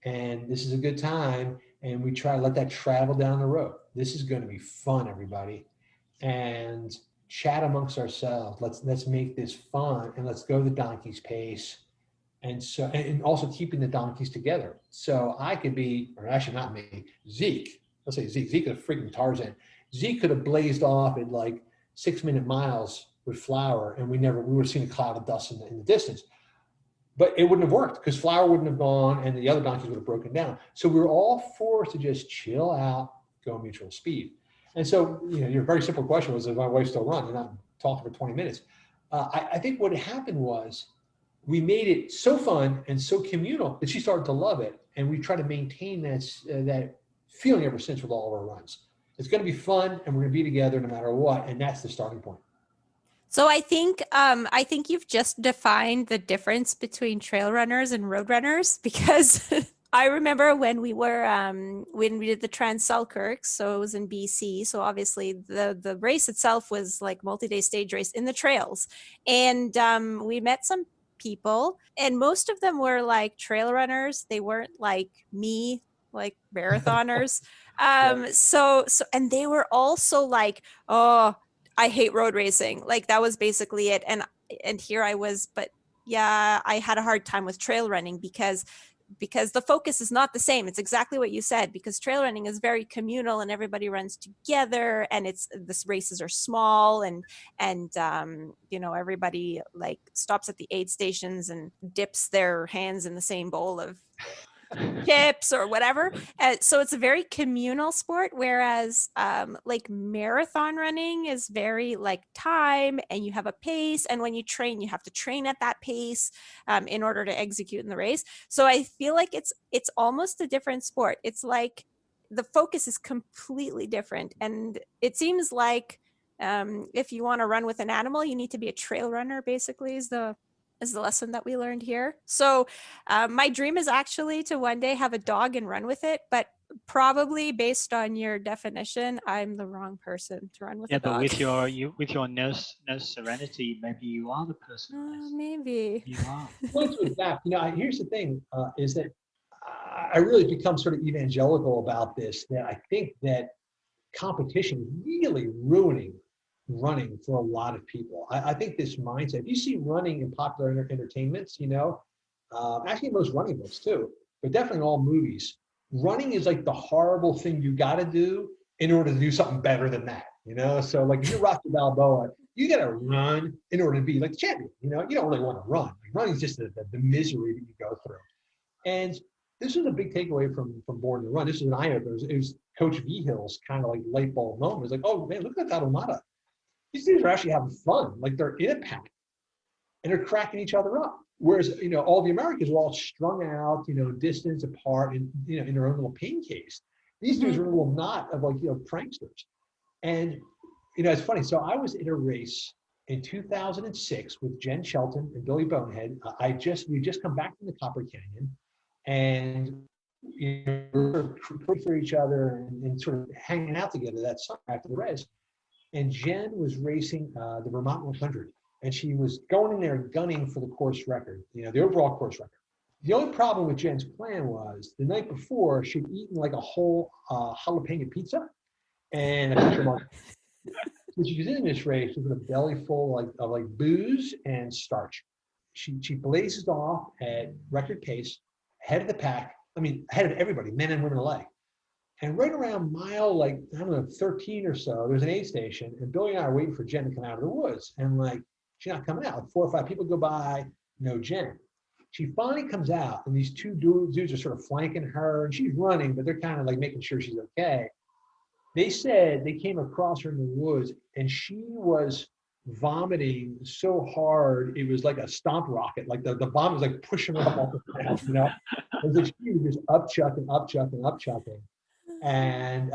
and this is a good time. And we try to let that travel down the road. This is going to be fun, everybody. And chat amongst ourselves. Let's make this fun and let's go the donkey's pace. And so, and also keeping the donkeys together. So I could be, or actually not me, Zeke. Let's say Zeke could have freaking Tarzan. Zeke could have blazed off at like 6-minute miles with Flower, and we would have seen a cloud of dust in the distance. But it wouldn't have worked because Flower wouldn't have gone and the other donkeys would have broken down. So we were all forced to just chill out, go mutual speed. And so, your very simple question was, does my wife still run? And I'm talking for 20 minutes. I think what happened was we made it so fun and so communal that she started to love it. And we try to maintain that feeling ever since with all of our runs. It's going to be fun and we're going to be together no matter what. And that's the starting point. So I think you've just defined the difference between trail runners and road runners, because I remember when we did the Trans Selkirk, so it was in BC. So obviously the race itself was like multi-day stage race in the trails, and we met some people, and most of them were like trail runners. They weren't like me, like marathoners. So and they were also like, oh, I hate road racing. Like that was basically it. And here I was, but yeah, I had a hard time with trail running because the focus is not the same. It's exactly what you said, because trail running is very communal and everybody runs together, and the races are small and everybody like stops at the aid stations and dips their hands in the same bowl of chips or whatever. So it's a very communal sport, whereas like marathon running is very like time, and you have a pace, and when you train, you have to train at that pace in order to execute in the race. So I feel like it's almost a different sport. It's like the focus is completely different, and it seems like if you want to run with an animal, you need to be a trail runner, basically, is the lesson that we learned here. So my dream is actually to one day have a dog and run with it, but probably based on your definition, I'm the wrong person to run with a dog. Yeah, but with your nurse serenity, maybe you are the person. Maybe. You are. Well, to adapt. Here's the thing, is that I really become sort of evangelical about this, that I think that competition is really ruining running for a lot of people. I think this mindset, if you see running in popular entertainments, actually most running books too, but definitely in all movies, running is like the horrible thing you got to do in order to do something better than that, So like if you're Rocky Balboa, you got to run in order to be like the champion, you don't really want to run. Like, running is just the misery that you go through. And this was a big takeaway from Born to Run. This is an eye-opener. It was Coach Vihill's kind of like light bulb moment. It was like, oh man, look at that Almada. These dudes are actually having fun. Like they're in a pack. and they're cracking each other up. Whereas, all the Americans were all strung out, distance apart and, in their own little pain case. These dudes were a little knot of pranksters. And, it's funny. So I was in a race in 2006 with Jen Shelton and Billy Bonehead. We just come back from the Copper Canyon, and we were praying for each other and sort of hanging out together that summer after the race. And Jen was racing the Vermont 100, and she was going in there gunning for the course record, the overall course record. The only problem with Jen's plan was the night before she'd eaten like a whole jalapeno pizza and a pizza market. So she was in this race with a belly full of booze and starch. She blazes off at record pace, ahead of the pack. I mean, ahead of everybody, men and women alike. And right around mile 13 or so, there's an aid station, and Billy and I are waiting for Jen to come out of the woods. And she's not coming out. 4 or 5 people go by, no Jen. She finally comes out, and these two dudes are sort of flanking her, and she's running, but they're kind of making sure she's okay. They said they came across her in the woods, and she was vomiting so hard it was like a stomp rocket. Like the vomit was pushing her up off the ground, It was she was just up chucking. And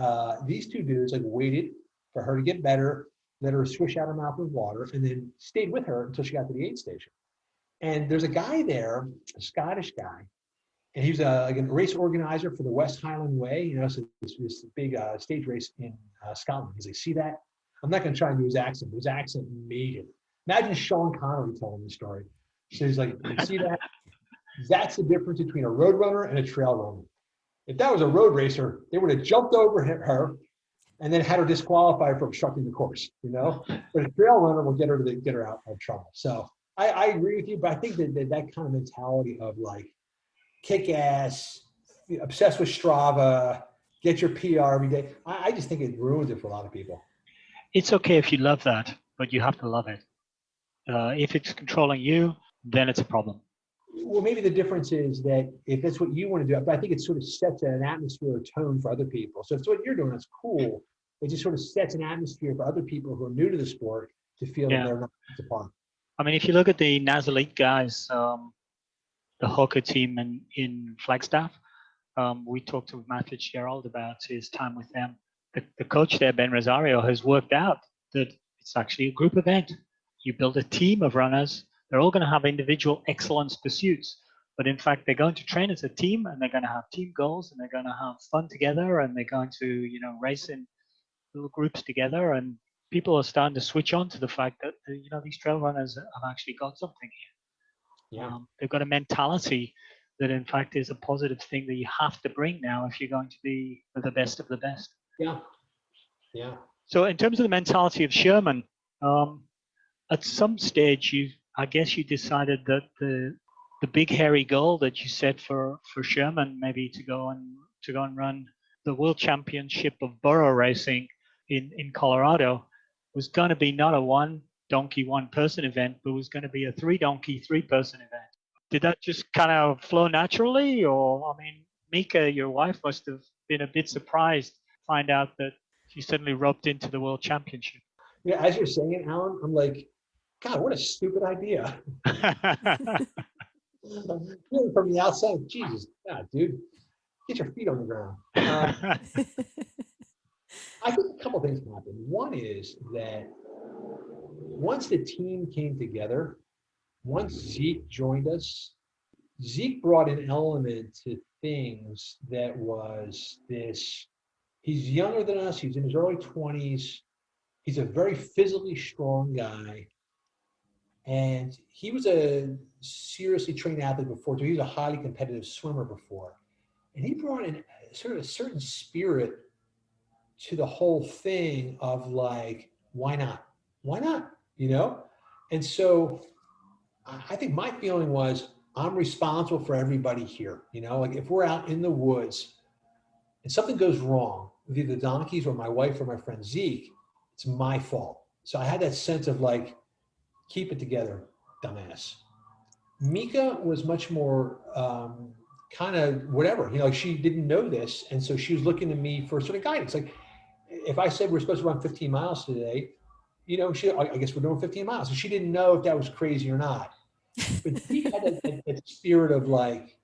these two dudes waited for her to get better, let her swish out her mouth with water, and then stayed with her until she got to the aid station. And there's a guy there, a Scottish guy, and he was a race organizer for the West Highland Way. So this big stage race in Scotland. He's like, see that? I'm not going to try and do his accent, but his accent made it. Imagine Sean Connery telling the story. So he's like, you see that? That's the difference between a road runner and a trail runner. If that was a road racer, they would have jumped over her and then had her disqualified for obstructing the course, But a trail runner will get her out of trouble. So I agree with you, but I think that kind of mentality of kick ass, obsessed with Strava, get your PR every day. I just think it ruins it for a lot of people. It's okay if you love that, but you have to love it. If it's controlling you, then it's a problem. Well, maybe the difference is that if that's what you want to do, but I think it sort of sets an atmosphere or tone for other people. So if it's what you're doing, that's cool. It just sort of sets an atmosphere for other people who are new to the sport to feel that they're not a part. I mean, if you look at the NAS Elite guys, the Hooker team in Flagstaff, we talked to Matt Fitzgerald about his time with them. The coach there, Ben Rosario, has worked out that it's actually a group event. You build a team of runners. They're all going to have individual excellence pursuits, but in fact, they're going to train as a team, and they're going to have team goals, and they're going to have fun together, and they're going to, race in little groups together. And people are starting to switch on to the fact that, these trail runners have actually got something here. Yeah. They've got a mentality that, in fact, is a positive thing that you have to bring now if you're going to be the best of the best. Yeah. Yeah. So in terms of the mentality of Sherman, at some stage, I guess you decided that the big hairy goal that you set for Sherman, maybe to go and run the World Championship of Burro Racing in Colorado, was going to be not a one donkey, one person event, but was going to be a 3 donkey, 3 person event. Did that just kind of flow naturally? Or, Mika, your wife, must have been a bit surprised to find out that she suddenly roped into the World Championship. Yeah, as you're saying it, Alan, I'm like, God, what a stupid idea. From the outside, Jesus, God, dude, get your feet on the ground. I think a couple things happened. One is that once the team came together, once Zeke joined us, Zeke brought an element to things that was this. He's younger than us. He's in his early 20s. He's a very physically strong guy. And he was a seriously trained athlete before, too. He was a highly competitive swimmer before. And he brought in sort of a certain spirit to the whole thing of why not? Why not? And so I think my feeling was I'm responsible for everybody here. If we're out in the woods and something goes wrong with either the donkeys or my wife or my friend Zeke, it's my fault. So I had that sense of keep it together, dumbass. Mika was much more kind of whatever, she didn't know this. And so she was looking to me for sort of guidance. If I said we're supposed to run 15 miles today, I guess we're doing 15 miles. So she didn't know if that was crazy or not. But he had that spirit of like,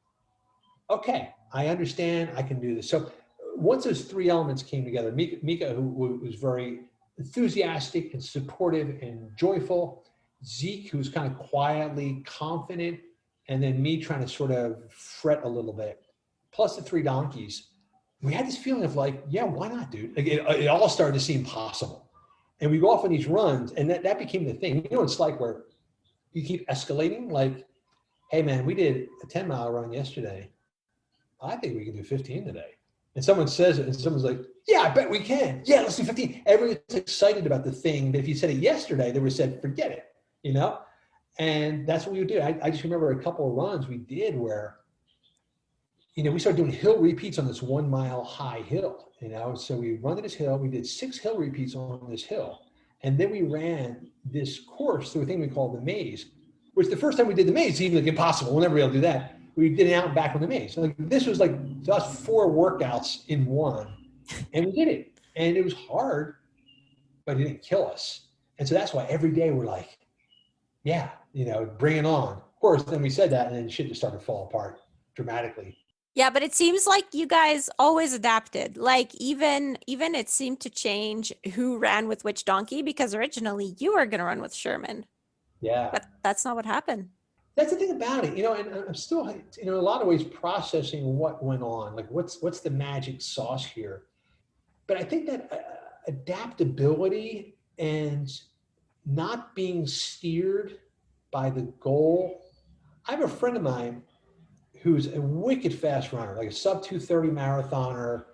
okay, I understand, I can do this. So once those three elements came together, Mika, who was very enthusiastic and supportive and joyful, Zeke, who was kind of quietly confident, and then me trying to sort of fret a little bit, plus the three donkeys, we had this feeling of like, yeah, why not, dude? Like it all started to seem possible. And we go off on these runs, and that became the thing. You know, it's like where you keep escalating, like, hey man, we did a 10-mile run yesterday. I think we can do 15 today. And someone says it, and someone's like, yeah, I bet we can. Yeah, let's do 15. Everyone's excited about the thing that if you said it yesterday, they would have said, forget it, you know? And that's what we would do. I just remember a couple of runs we did where, you know, we started doing hill repeats on this 1 mile high hill, you know? So we run to this hill, we did 6 hill repeats on this hill. And then we ran this course through a thing we called the maze, which the first time we did the maze, seemed like impossible. We'll never be able to do that. We did it out and back on the maze. So like this was like to us 4 workouts in one, and we did it. And it was hard, but it didn't kill us. And so that's why every day we're like, yeah, you know, bring it on. Of course, then we said that, and then shit just started to fall apart dramatically. Yeah, but it seems like you guys always adapted. Like even it seemed to change who ran with which donkey, because originally you were going to run with Sherman. Yeah. But that's not what happened. That's the thing about it, you know, and I'm still, you know, in a lot of ways processing what went on, like what's the magic sauce here. But I think that adaptability and not being steered by the goal. I have a friend of mine who's a wicked fast runner, like a sub 230 marathoner,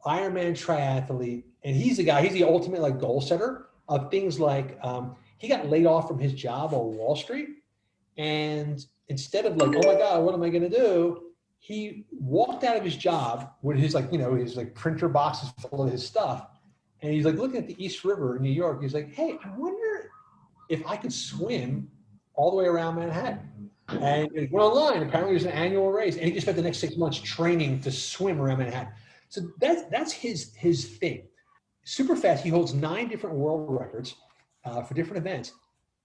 Ironman triathlete. And he's the ultimate like goal setter of things like, he got laid off from his job on Wall Street. And instead of like, oh my God, what am I going to do? He walked out of his job with his like, you know, his like printer boxes full of his stuff. And he's like looking at the East River in New York. He's like, hey, I wonder if I could swim all the way around Manhattan. And it went online. Apparently there's an annual race. And he just spent the next 6 months training to swim around Manhattan. So that's his thing. Super fast. He holds 9 different world records for different events.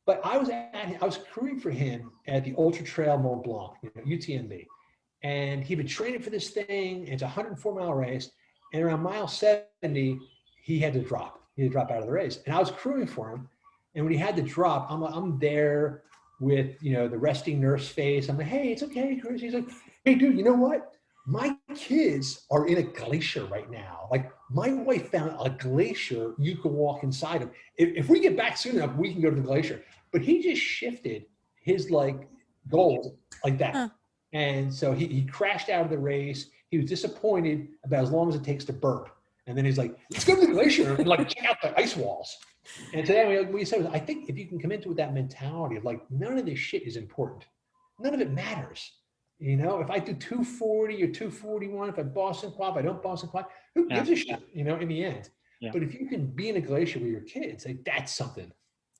But I was crewing for him at the Ultra Trail Mont Blanc, you know, UTMB. And he'd been training for this thing. It's a 104-mile race. And around mile 70, he had to drop. He had to drop out of the race. And I was crewing for him. And when he had to drop, I'm there with, you know, the resting nurse face. I'm like, hey, it's okay, Chris. He's like, hey, dude, you know what? My kids are in a glacier right now. Like my wife found a glacier you can walk inside of. If we get back soon enough, we can go to the glacier. But he just shifted his like goal like that. Huh. And so he crashed out of the race. He was disappointed about as long as it takes to burp. And then he's like, let's go to the glacier and like check out the ice walls. And today what he said was, I think if you can come into it with that mentality of like, none of this shit is important. None of it matters. You know, if I do 240 or 241, if I Boston quad, if I don't Boston quad, who gives a shit, you know, in the end. Yeah. But if you can be in a glacier with your kids, like that's something.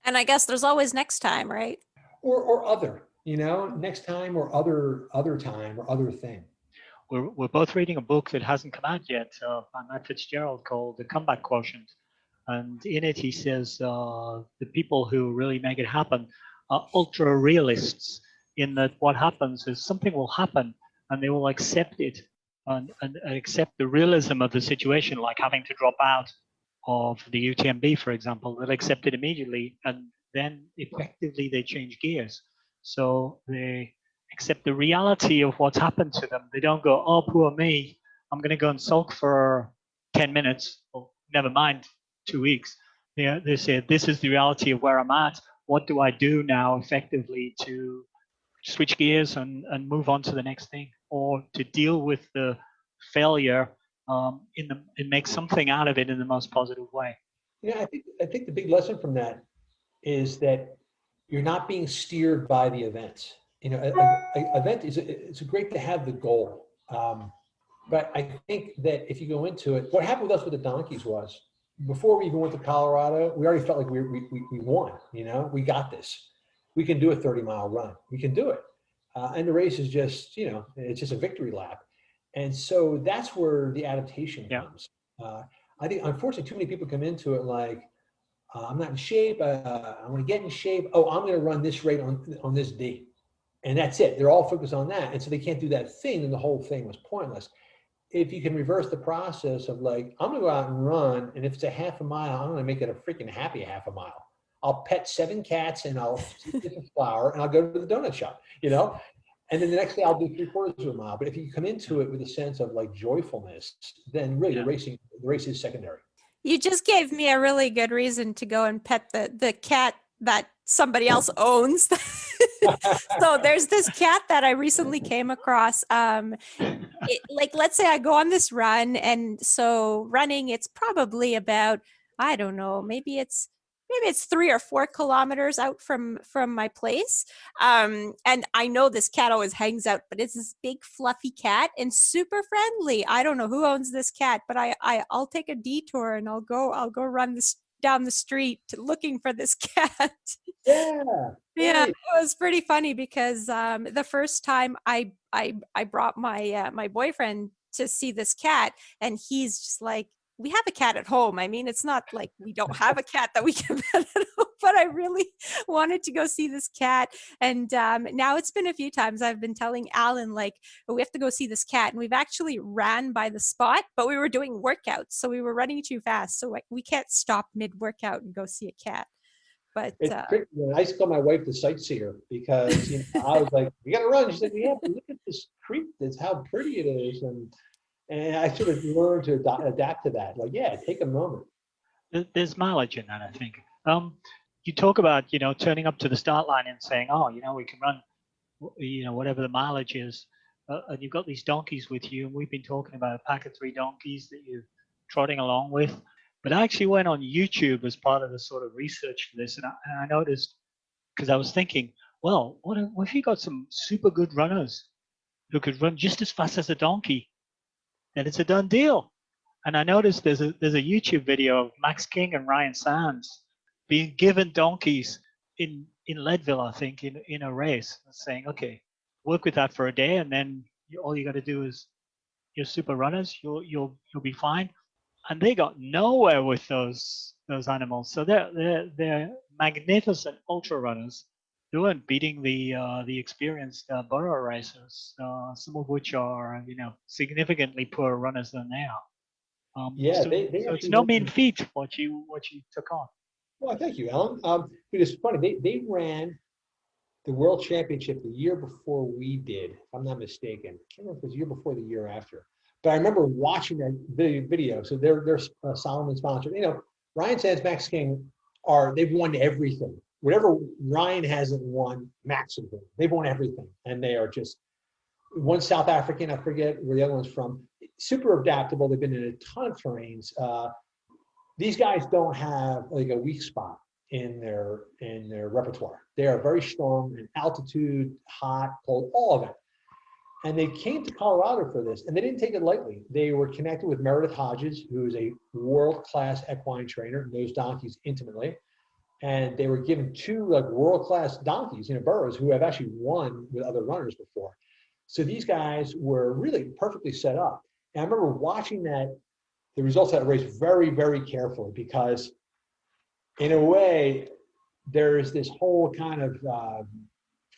And I guess there's always next time, right? Or other, you know, next time or other time or other thing. We're both reading a book that hasn't come out yet by Matt Fitzgerald called The Comeback Quotient. And in it, he says the people who really make it happen are ultra realists, in that what happens is something will happen and they will accept it and accept the realism of the situation, like having to drop out of the UTMB, for example. They'll accept it immediately and then effectively they change gears. So they accept the reality of what's happened to them. They don't go, oh, poor me, I'm going to go and sulk for 10 minutes, or never mind, 2 weeks. They say, this is the reality of where I'm at. What do I do now effectively to switch gears and move on to the next thing, or to deal with the failure and make something out of it in the most positive way? Yeah, I think the big lesson from that is that you're not being steered by the events. You know, an event it's great to have the goal, but I think that if you go into it, what happened with us with the donkeys was, before we even went to Colorado, we already felt like we won. You know, we got this. We can do a 30-mile run. We can do it. And the race is just, you know, it's just a victory lap. And so that's where the adaptation comes. I think, unfortunately, too many people come into it like, I'm not in shape. I want to get in shape. Oh, I'm going to run this rate on this date. And that's it. They're all focused on that. And so they can't do that thing. And the whole thing was pointless. If you can reverse the process of like, I'm going to go out and run. And if it's a half a mile, I'm going to make it a freaking happy half a mile. I'll pet 7 cats and I'll get a flower and I'll go to the donut shop, you know? And then the next day I'll do 3/4 of a mile. But if you come into it with a sense of like joyfulness, then really the race is secondary. You just gave me a really good reason to go and pet the cat that somebody else owns. So there's this cat that I recently came across. Like, let's say I go on this run, and so running, it's probably about, I don't know, maybe it's 3 or 4 kilometers out from my place. And I know this cat always hangs out, but it's this big fluffy cat and super friendly. I don't know who owns this cat, but I'll take a detour and I'll go run this down the street looking for this cat. Yeah. Yeah, Right. it was pretty funny because the first time I brought my my boyfriend to see this cat, and he's just like, we have a cat at home. I mean, it's not like we don't have a cat that we can pet at home, but I really wanted to go see this cat. And now it's been a few times I've been telling Alan, like, oh, we have to go see this cat. And we've actually ran by the spot, but we were doing workouts. So we were running too fast. So we can't stop mid-workout and go see a cat. But It's tricky. I used to call my wife the sightseer because I was like, "You got to run." She said, "Yeah, but look at this creek. That's how pretty it is." And I sort of learned to adapt to that. Like, yeah, take a moment. There's mileage in that, I think. You talk about, turning up to the start line and saying, "Oh, we can run, whatever the mileage is," and you've got these donkeys with you, and we've been talking about a pack of 3 donkeys that you're trotting along with. But I actually went on YouTube as part of the sort of research for this, and I noticed, because I was thinking, well, what if you got some super good runners who could run just as fast as a donkey? Then it's a done deal. And I noticed there's a YouTube video of Max King and Ryan Sands being given donkeys in Leadville, I think, in a race, saying, okay, work with that for a day, and then all you got to do is you're super runners, you'll be fine. And they got nowhere with those animals. So they're magnificent ultra runners who weren't beating the experienced burro racers, some of which are significantly poorer runners than they are. Yeah, so it's actually no mean feat what you took on. Well, thank you, Alan. But it's funny. They ran the World Championship the year before we did, if I'm not mistaken. I can't remember if it was the year before or the year after. But I remember watching that video. So they're Solomon sponsored. Ryan Sands, Max King they've won everything. Whatever Ryan hasn't won, Max has won. They've won everything, and they are just one South African. I forget where the other one's from. Super adaptable. They've been in a ton of terrains. These guys don't have like a weak spot in their repertoire. They are very strong in altitude, hot, cold, all of it. And they came to Colorado for this, and they didn't take it lightly. They were connected with Meredith Hodges, who is a world-class equine trainer, knows donkeys intimately. And they were given 2 like world-class donkeys, burros, who have actually won with other runners before. So these guys were really perfectly set up. And I remember watching the results of that race very, very carefully, because in a way, there's this whole kind of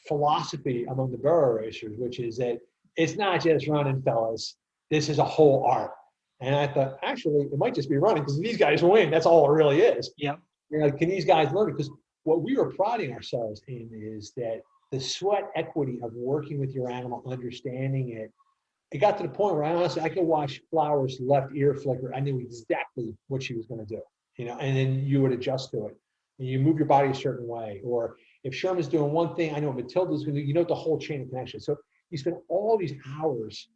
philosophy among the burro racers, which is that it's not just running, fellas. This is a whole art. And I thought, actually, it might just be running, because these guys win. That's all it really is. Yeah. Can these guys learn it? Because what we were prodding ourselves in is that the sweat equity of working with your animal, understanding it, it got to the point where I could watch Flower's left ear flicker. I knew exactly what she was going to do, and then you would adjust to it. And you move your body a certain way. Or if Sherman's doing one thing, I know Matilda's going to do, the whole chain of connection. So you spend all these hours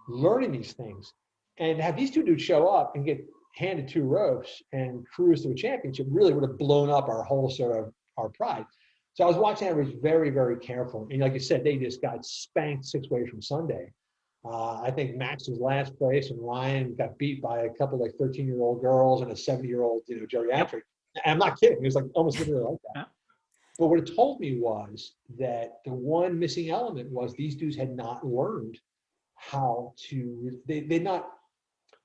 learning these things, and have these 2 dudes show up and get handed 2 ropes and cruise to a championship really would have blown up our whole sort of our pride. So I was watching that race very, very careful. And like you said, they just got spanked 6 ways from Sunday. I think Max was last place, and Ryan got beat by a couple like 13-year-old girls and a 70-year-old, geriatric. And I'm not kidding. It was like almost literally like that. Yeah. But what it told me was that the one missing element was these dudes had not learned how to. They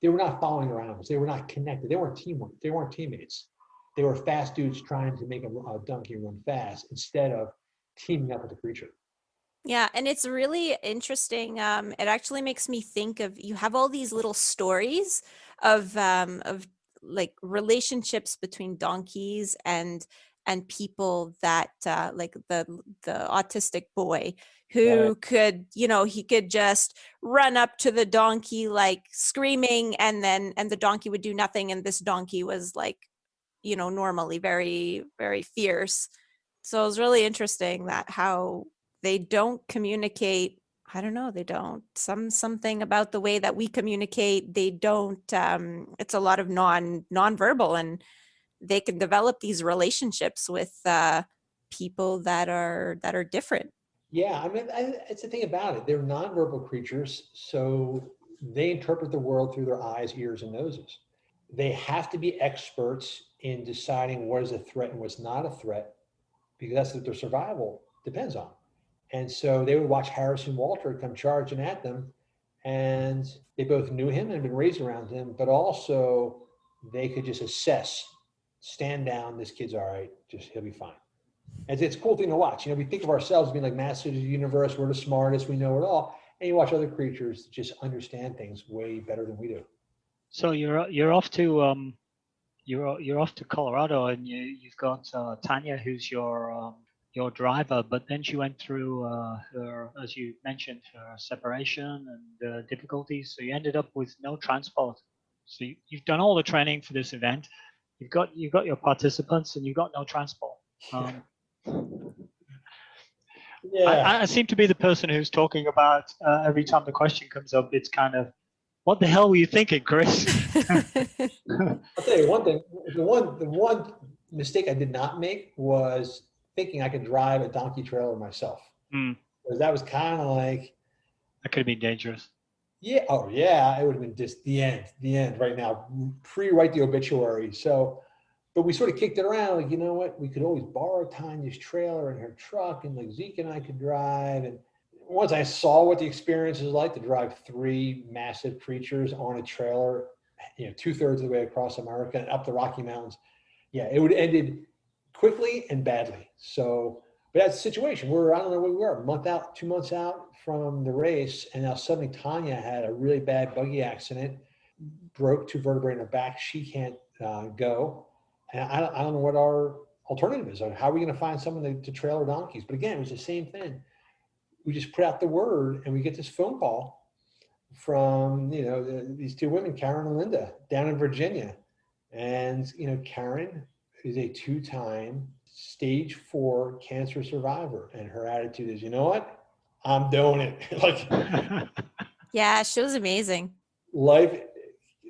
were not following their animals. They were not connected. They weren't teamwork. They weren't teammates. They were fast dudes trying to make a donkey run fast instead of teaming up with the creature. Yeah, and it's really interesting. It actually makes me think of, you have all these little stories of like relationships between donkeys and people that like the autistic boy who Right. could, he could just run up to the donkey like screaming, and the donkey would do nothing, and this donkey was like, normally very, very fierce. So it was really interesting that how they don't communicate. I don't know, they don't. Something about the way that we communicate, they don't. It's a lot of nonverbal, and they can develop these relationships with people that are different. Yeah, I mean, it's the thing about it. They're nonverbal creatures, so they interpret the world through their eyes, ears, and noses. They have to be experts in deciding what is a threat and what's not a threat, because that's what their survival depends on. And so they would watch Harrison Walter come charging at them, and they both knew him and had been raised around him, but also they could just assess, stand down, this kid's all right, just he'll be fine. And it's a cool thing to watch. We think of ourselves being like masters of the universe, we're the smartest, we know it all. And you watch other creatures just understand things way better than we do. So you're off to you're off to Colorado, and you've got Tanya, who's your driver, but then she went through her, as you mentioned, her separation and difficulties. So you ended up with no transport. So you've done all the training for this event. You've got your participants, and you've got no transport. Yeah. I seem to be the person who's talking about every time the question comes up. It's kind of, what the hell were you thinking, Chris? I'll tell you one thing. The one mistake I did not make was thinking I could drive a donkey trailer myself. Because that was kind of like, that could have been dangerous. Yeah. Oh, yeah. It would have been just the end right now. Pre-write the obituary. So, but we sort of kicked it around. Like, you know what? We could always borrow Tanya's trailer and her truck, and like Zeke and I could drive. And once I saw what the experience is like to drive 3 massive creatures on a trailer, 2/3 of the way across America and up the Rocky Mountains, yeah, it would have ended quickly and badly. So, but that's the situation. I don't know where we were, a month out, 2 months out from the race, and now suddenly Tanya had a really bad buggy accident, broke 2 vertebrae in her back. She can't go. And I don't know what our alternative is. How are we going to find someone to trail our donkeys? But again, it was the same thing. We just put out the word, and we get this phone call from, these 2 women, Karen and Linda, down in Virginia. And, Karen is a 2-time stage 4 cancer survivor. And her attitude is, you know what? I'm doing it. Like, Yeah, she was amazing. Life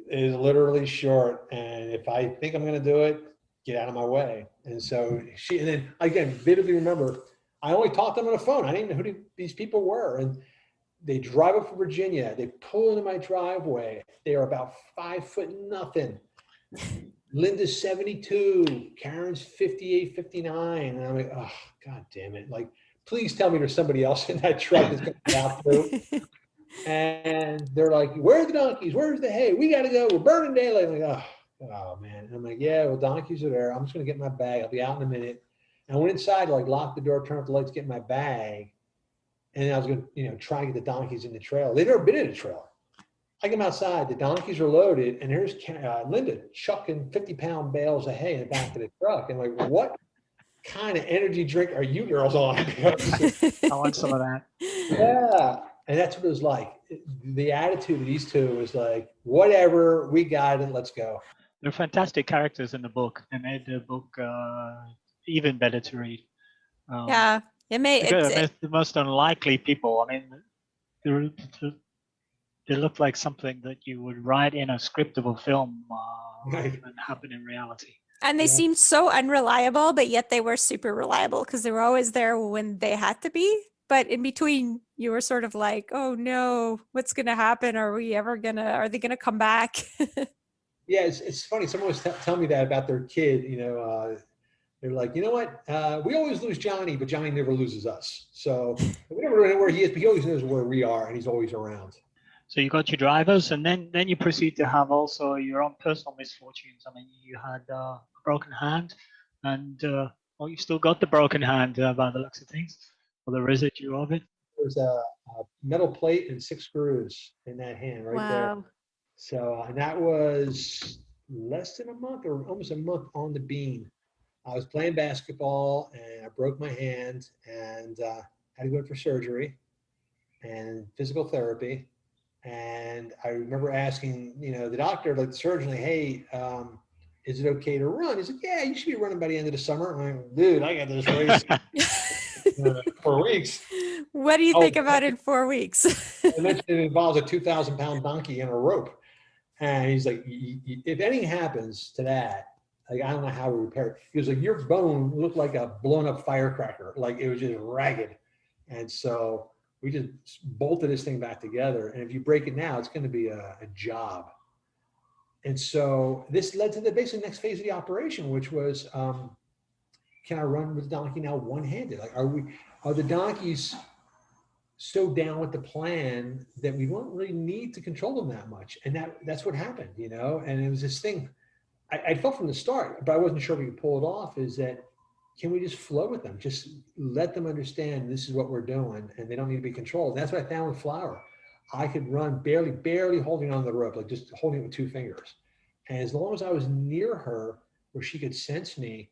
is literally short. And if I think I'm going to do it, get out of my way. And so and then again, vividly remember, I only talked to them on the phone. I didn't know who these people were. And they drive up from Virginia. They pull into my driveway. They are about 5'0". Linda's 72. Karen's 58, 59. And I'm like, oh, God damn it. Like, please tell me there's somebody else in that truck that's going to get out through. And they're like, where are the donkeys? Where's the hay? We got to go. We're burning daylight. I'm like, oh, man. And I'm like, yeah, well, donkeys are there. I'm just going to get my bag. I'll be out in a minute. And I went inside, like, lock the door, turn off the lights, get my bag. And I was going to, try to get the donkeys in the trailer. They've never been in a trailer. I come outside, the donkeys are loaded, and here's Linda chucking 50-pound bales of hay in the back of the truck. And like, what kind of energy drink are you girls on? I want some of that. Yeah. And that's what it was like. The attitude of these 2 was like, whatever, we got it, let's go. They're fantastic characters in the book. They made the book even better to read. Yeah, it made the most unlikely people. I mean, they look like something that you would write in a script of a film rather than happen in reality. And they seemed so unreliable, but yet they were super reliable because they were always there when they had to be. But in between, you were sort of like, oh no, what's going to happen? Are they going to come back? Yeah, it's funny. Someone was telling me that about their kid, they're like, you know what? We always lose Johnny, but Johnny never loses us. So we never know where he is, but he always knows where we are, and he's always around. So you got your drivers, and then you proceed to have also your own personal misfortunes. I mean, you had a broken hand, and you've still got the broken hand by the looks of things, or the residue of it. There's a metal plate and 6 screws in that hand right there. Wow. So, and that was less than a month or almost a month on the bean. I was playing basketball and I broke my hand and had to go in for surgery and physical therapy. And I remember asking, the doctor, like the surgeon, like, hey, is it okay to run? He's like, yeah, you should be running by the end of the summer. I'm like, dude, I got this race 4 weeks. What do you think about in 4 weeks? And then it involves a 2,000-pound donkey and a rope. And he's like, if anything happens to that, like, I don't know how we repair it. He was like, your bone looked like a blown up firecracker. Like, it was just ragged. And so we just bolted this thing back together. And if you break it now, it's going to be a job. And so this led to the basically next phase of the operation, which was, can I run with the donkey now one-handed? Like, are the donkeys so down with the plan that we won't really need to control them that much? And that's what happened, and it was this thing I felt from the start, but I wasn't sure we could pull it off, is that, can we just flow with them? Just let them understand this is what we're doing and they don't need to be controlled. And that's what I found with Flower. I could run barely holding on the rope, like just holding it with 2 fingers. And as long as I was near her where she could sense me,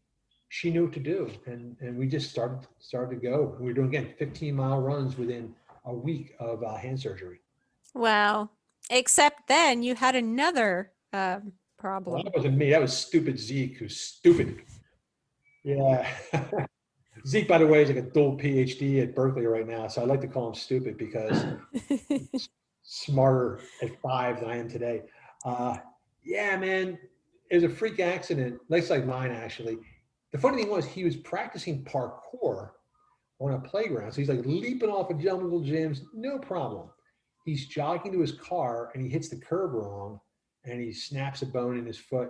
she knew what to do. And we just started to go. We were doing, again, 15-mile runs within a week of hand surgery. Wow. Except then you had another problem. Well, that wasn't me. That was stupid Zeke, who's stupid. Yeah. Zeke, by the way, is like a dual PhD at Berkeley right now. So I like to call him stupid because he's smarter at 5 than I am today. Yeah, man, it was a freak accident. Like mine, actually. The funny thing was, he was practicing parkour on a playground. So he's like leaping off of jungle gyms, no problem. He's jogging to his car and he hits the curb wrong and he snaps a bone in his foot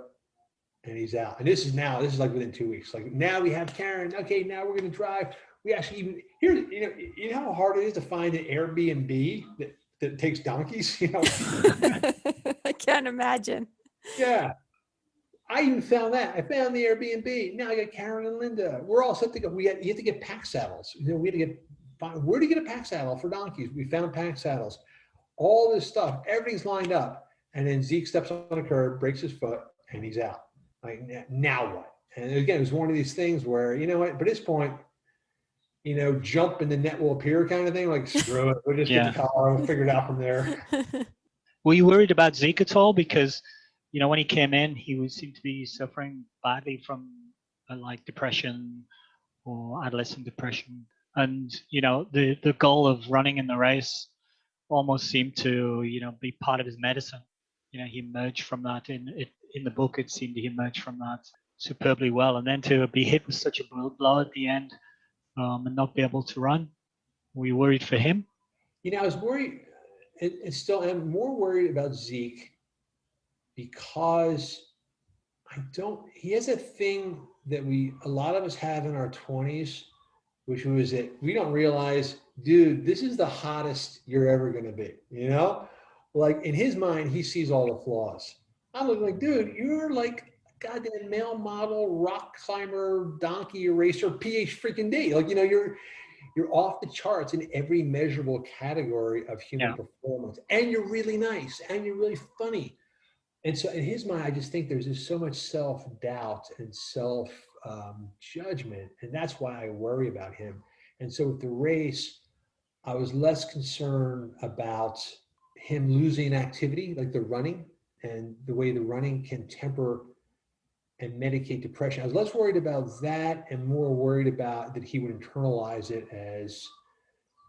and he's out. And this is like within 2 weeks. Like, now we have Karen. Okay, now we're going to drive. We actually even here, you know how hard it is to find an Airbnb that takes donkeys, I can't imagine. Yeah. I even found that. I found the Airbnb. Now I got Karen and Linda. We're all set to go. You had to get pack saddles. We had to find where to get a pack saddle for donkeys. We found pack saddles. All this stuff, everything's lined up. And then Zeke steps on a curb, breaks his foot, and he's out. Like, now what? And again, it was one of these things where, what, by this point, jump and the net will appear kind of thing. Like, screw it. We'll just get the car. We'll figure it out from there. Were you worried about Zeke at all? Because, when he came in, he seemed to be suffering badly from like depression or adolescent depression. And, the goal of running in the race almost seemed to, be part of his medicine. He emerged from that in the book. It seemed he emerged from that superbly well. And then to be hit with such a blow at the end and not be able to run, were you worried for him? I was worried, and still am more worried about Zeke because he has a thing that a lot of us have in our 20s, which was that we don't realize, dude, this is the hottest you're ever going to be, Like, in his mind, he sees all the flaws. I'm like, dude, you're like a goddamn male model, rock climber, donkey racer, PH freaking D. Like, you're off the charts in every measurable category of human performance. And you're really nice and you're really funny. And so in his mind, I just think there's just so much self-doubt and self-judgment. And that's why I worry about him. And so with the race, I was less concerned about him losing activity, like the running, and the way the running can temper and medicate depression. I was less worried about that and more worried about that he would internalize it as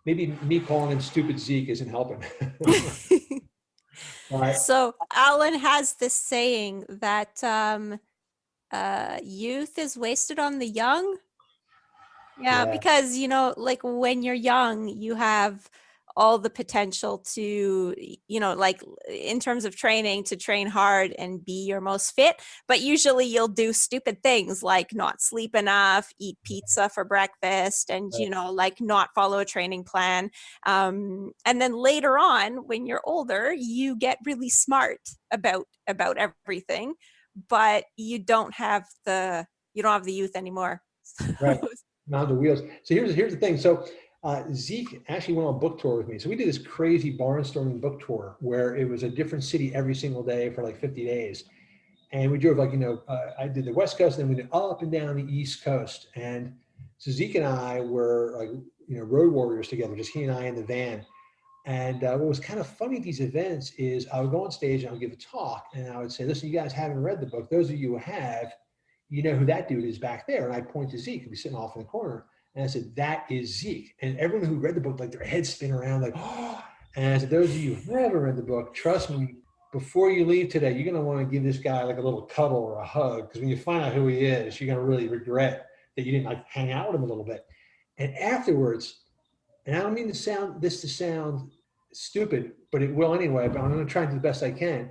maybe me calling him stupid Zeke isn't helping. Right. So Alan has this saying that youth is wasted on the young. Yeah, because, like when you're young, you have all the potential to, like in terms of training, to train hard and be your most fit. But usually you'll do stupid things like not sleep enough, eat pizza for breakfast, and, like not follow a training plan. And then later on, when you're older, you get really smart about everything. but you don't have the youth anymore. Right. Not the wheels. So here's the thing. So Zeke actually went on book tour with me. So we did this crazy barnstorming book tour where it was a different city every single day for like 50 days. And we drove I did the West Coast and then we did up and down the East Coast. And so Zeke and I were road warriors together, just he and I in the van. And what was kind of funny at these events is I would go on stage and I would give a talk and I would say, listen, you guys haven't read the book. Those of you who have, you know who that dude is back there. And I'd point to Zeke, who'd be sitting off in the corner. And I said, that is Zeke. And everyone who read the book, like their heads spin around like, oh. And I said, those of you who haven't read the book, trust me, before you leave today, you're going to want to give this guy like a little cuddle or a hug. Because when you find out who he is, you're going to really regret that you didn't like hang out with him a little bit. And afterwards, and I don't mean to sound stupid, but it will anyway, but I'm going to try and do the best I can.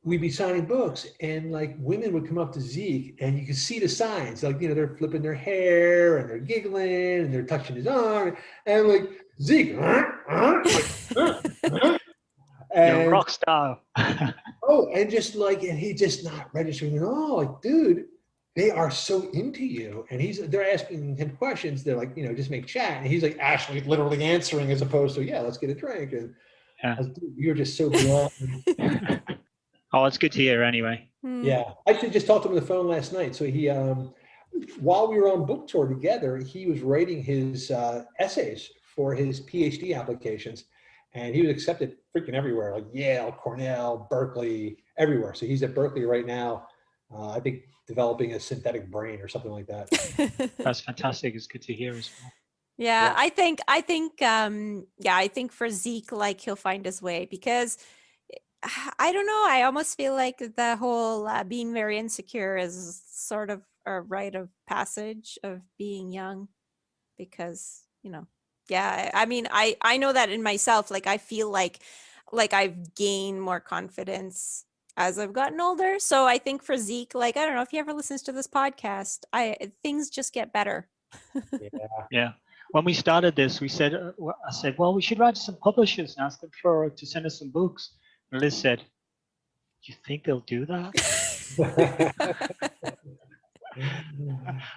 We'd be signing books and like women would come up to Zeke and you could see the signs, like, they're flipping their hair and they're giggling and they're touching his arm and like Zeke, and rock star. and he just not registering at all. Like, dude, they are so into you. And they're asking him questions. They're like, just make chat. And he's like actually literally answering as opposed to, yeah, let's get a drink. And I was, dude, you're just so beyond. Oh, it's good to hear anyway. Yeah. I actually just talked to him on the phone last night. So he, while we were on book tour together, he was writing his essays for his PhD applications. And he was accepted freaking everywhere, like Yale, Cornell, Berkeley, everywhere. So he's at Berkeley right now, I think developing a synthetic brain or something like that. That's fantastic. It's good to hear as well. Yeah, I think for Zeke, like he'll find his way because I don't know. I almost feel like the whole being very insecure is sort of a rite of passage of being young because, I mean, I know that in myself, like I feel like I've gained more confidence as I've gotten older. So I think for Zeke, like, I don't know if he ever listens to this podcast, things just get better. Yeah. When we started this, I said, well, we should write to some publishers and ask them to send us some books. And Liz said, do you think they'll do that?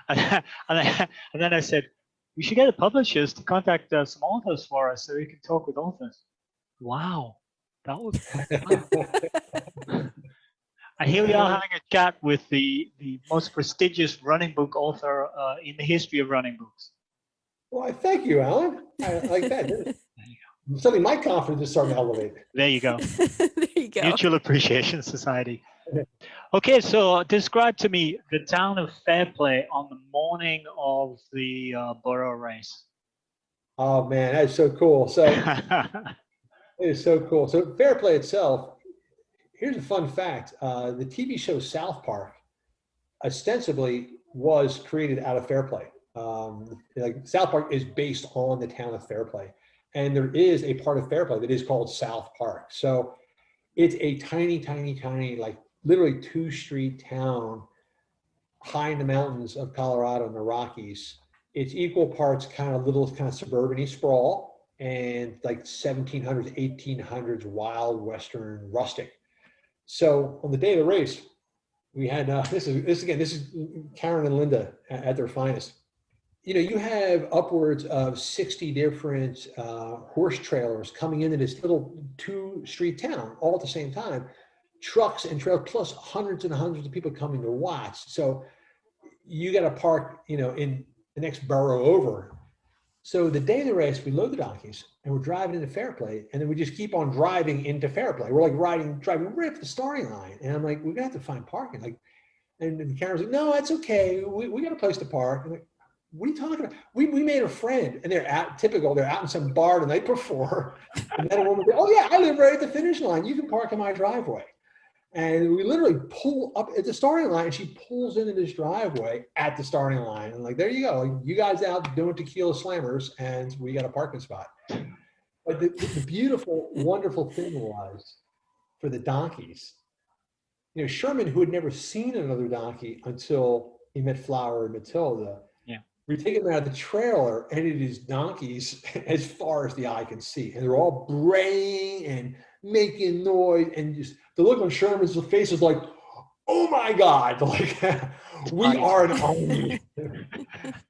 and then I said, we should get the publishers to contact some authors for us so we can talk with authors. Wow. That was And here we are having a chat with the most prestigious running book author in the history of running books. Well, thank you, Alan. I like that. There you go. Suddenly my confidence is starting to elevate. There you go. There you go. Mutual Appreciation Society. Okay, so describe to me the town of Fairplay on the morning of the Burro race. Oh man, that's so cool. So it is so cool. So Fairplay itself, here's a fun fact. The TV show South Park ostensibly was created out of Fairplay. Like South Park is based on the town of Fairplay. And there is a part of Fairplay that is called South Park. So it's a tiny, tiny, tiny, like literally 2-street town high in the mountains of Colorado in the Rockies. It's equal parts kind of suburban-y sprawl and like 1700s, 1800s wild Western rustic. So on the day of the race, we had, this is Karen and Linda at their finest. You have upwards of 60 different horse trailers coming into this little 2-street town all at the same time, trucks and trailers, plus hundreds and hundreds of people coming to watch. So you got to park, in the next borough over. So the day of the race, we load the donkeys and we're driving into Fairplay, and then we just keep on driving into Fairplay. We're like driving right up the starting line. And I'm like, we're gonna have to find parking. And Karen's like, no, that's okay. We got a place to park. I'm like, what are you talking about? We made a friend, and they're out in some bar the night before. And then a woman said, oh yeah, I live right at the finish line. You can park in my driveway. And we literally pull up at the starting line, and she pulls into this driveway at the starting line. And like, there you go. You guys out doing tequila slammers, and we got a parking spot. But the beautiful, wonderful thing was for the donkeys, Sherman, who had never seen another donkey until he met Flower and Matilda, we take them out of the trailer, and it is donkeys as far as the eye can see. And they're all braying and making noise. And just the look on Sherman's face is like, oh my God, like we are an army.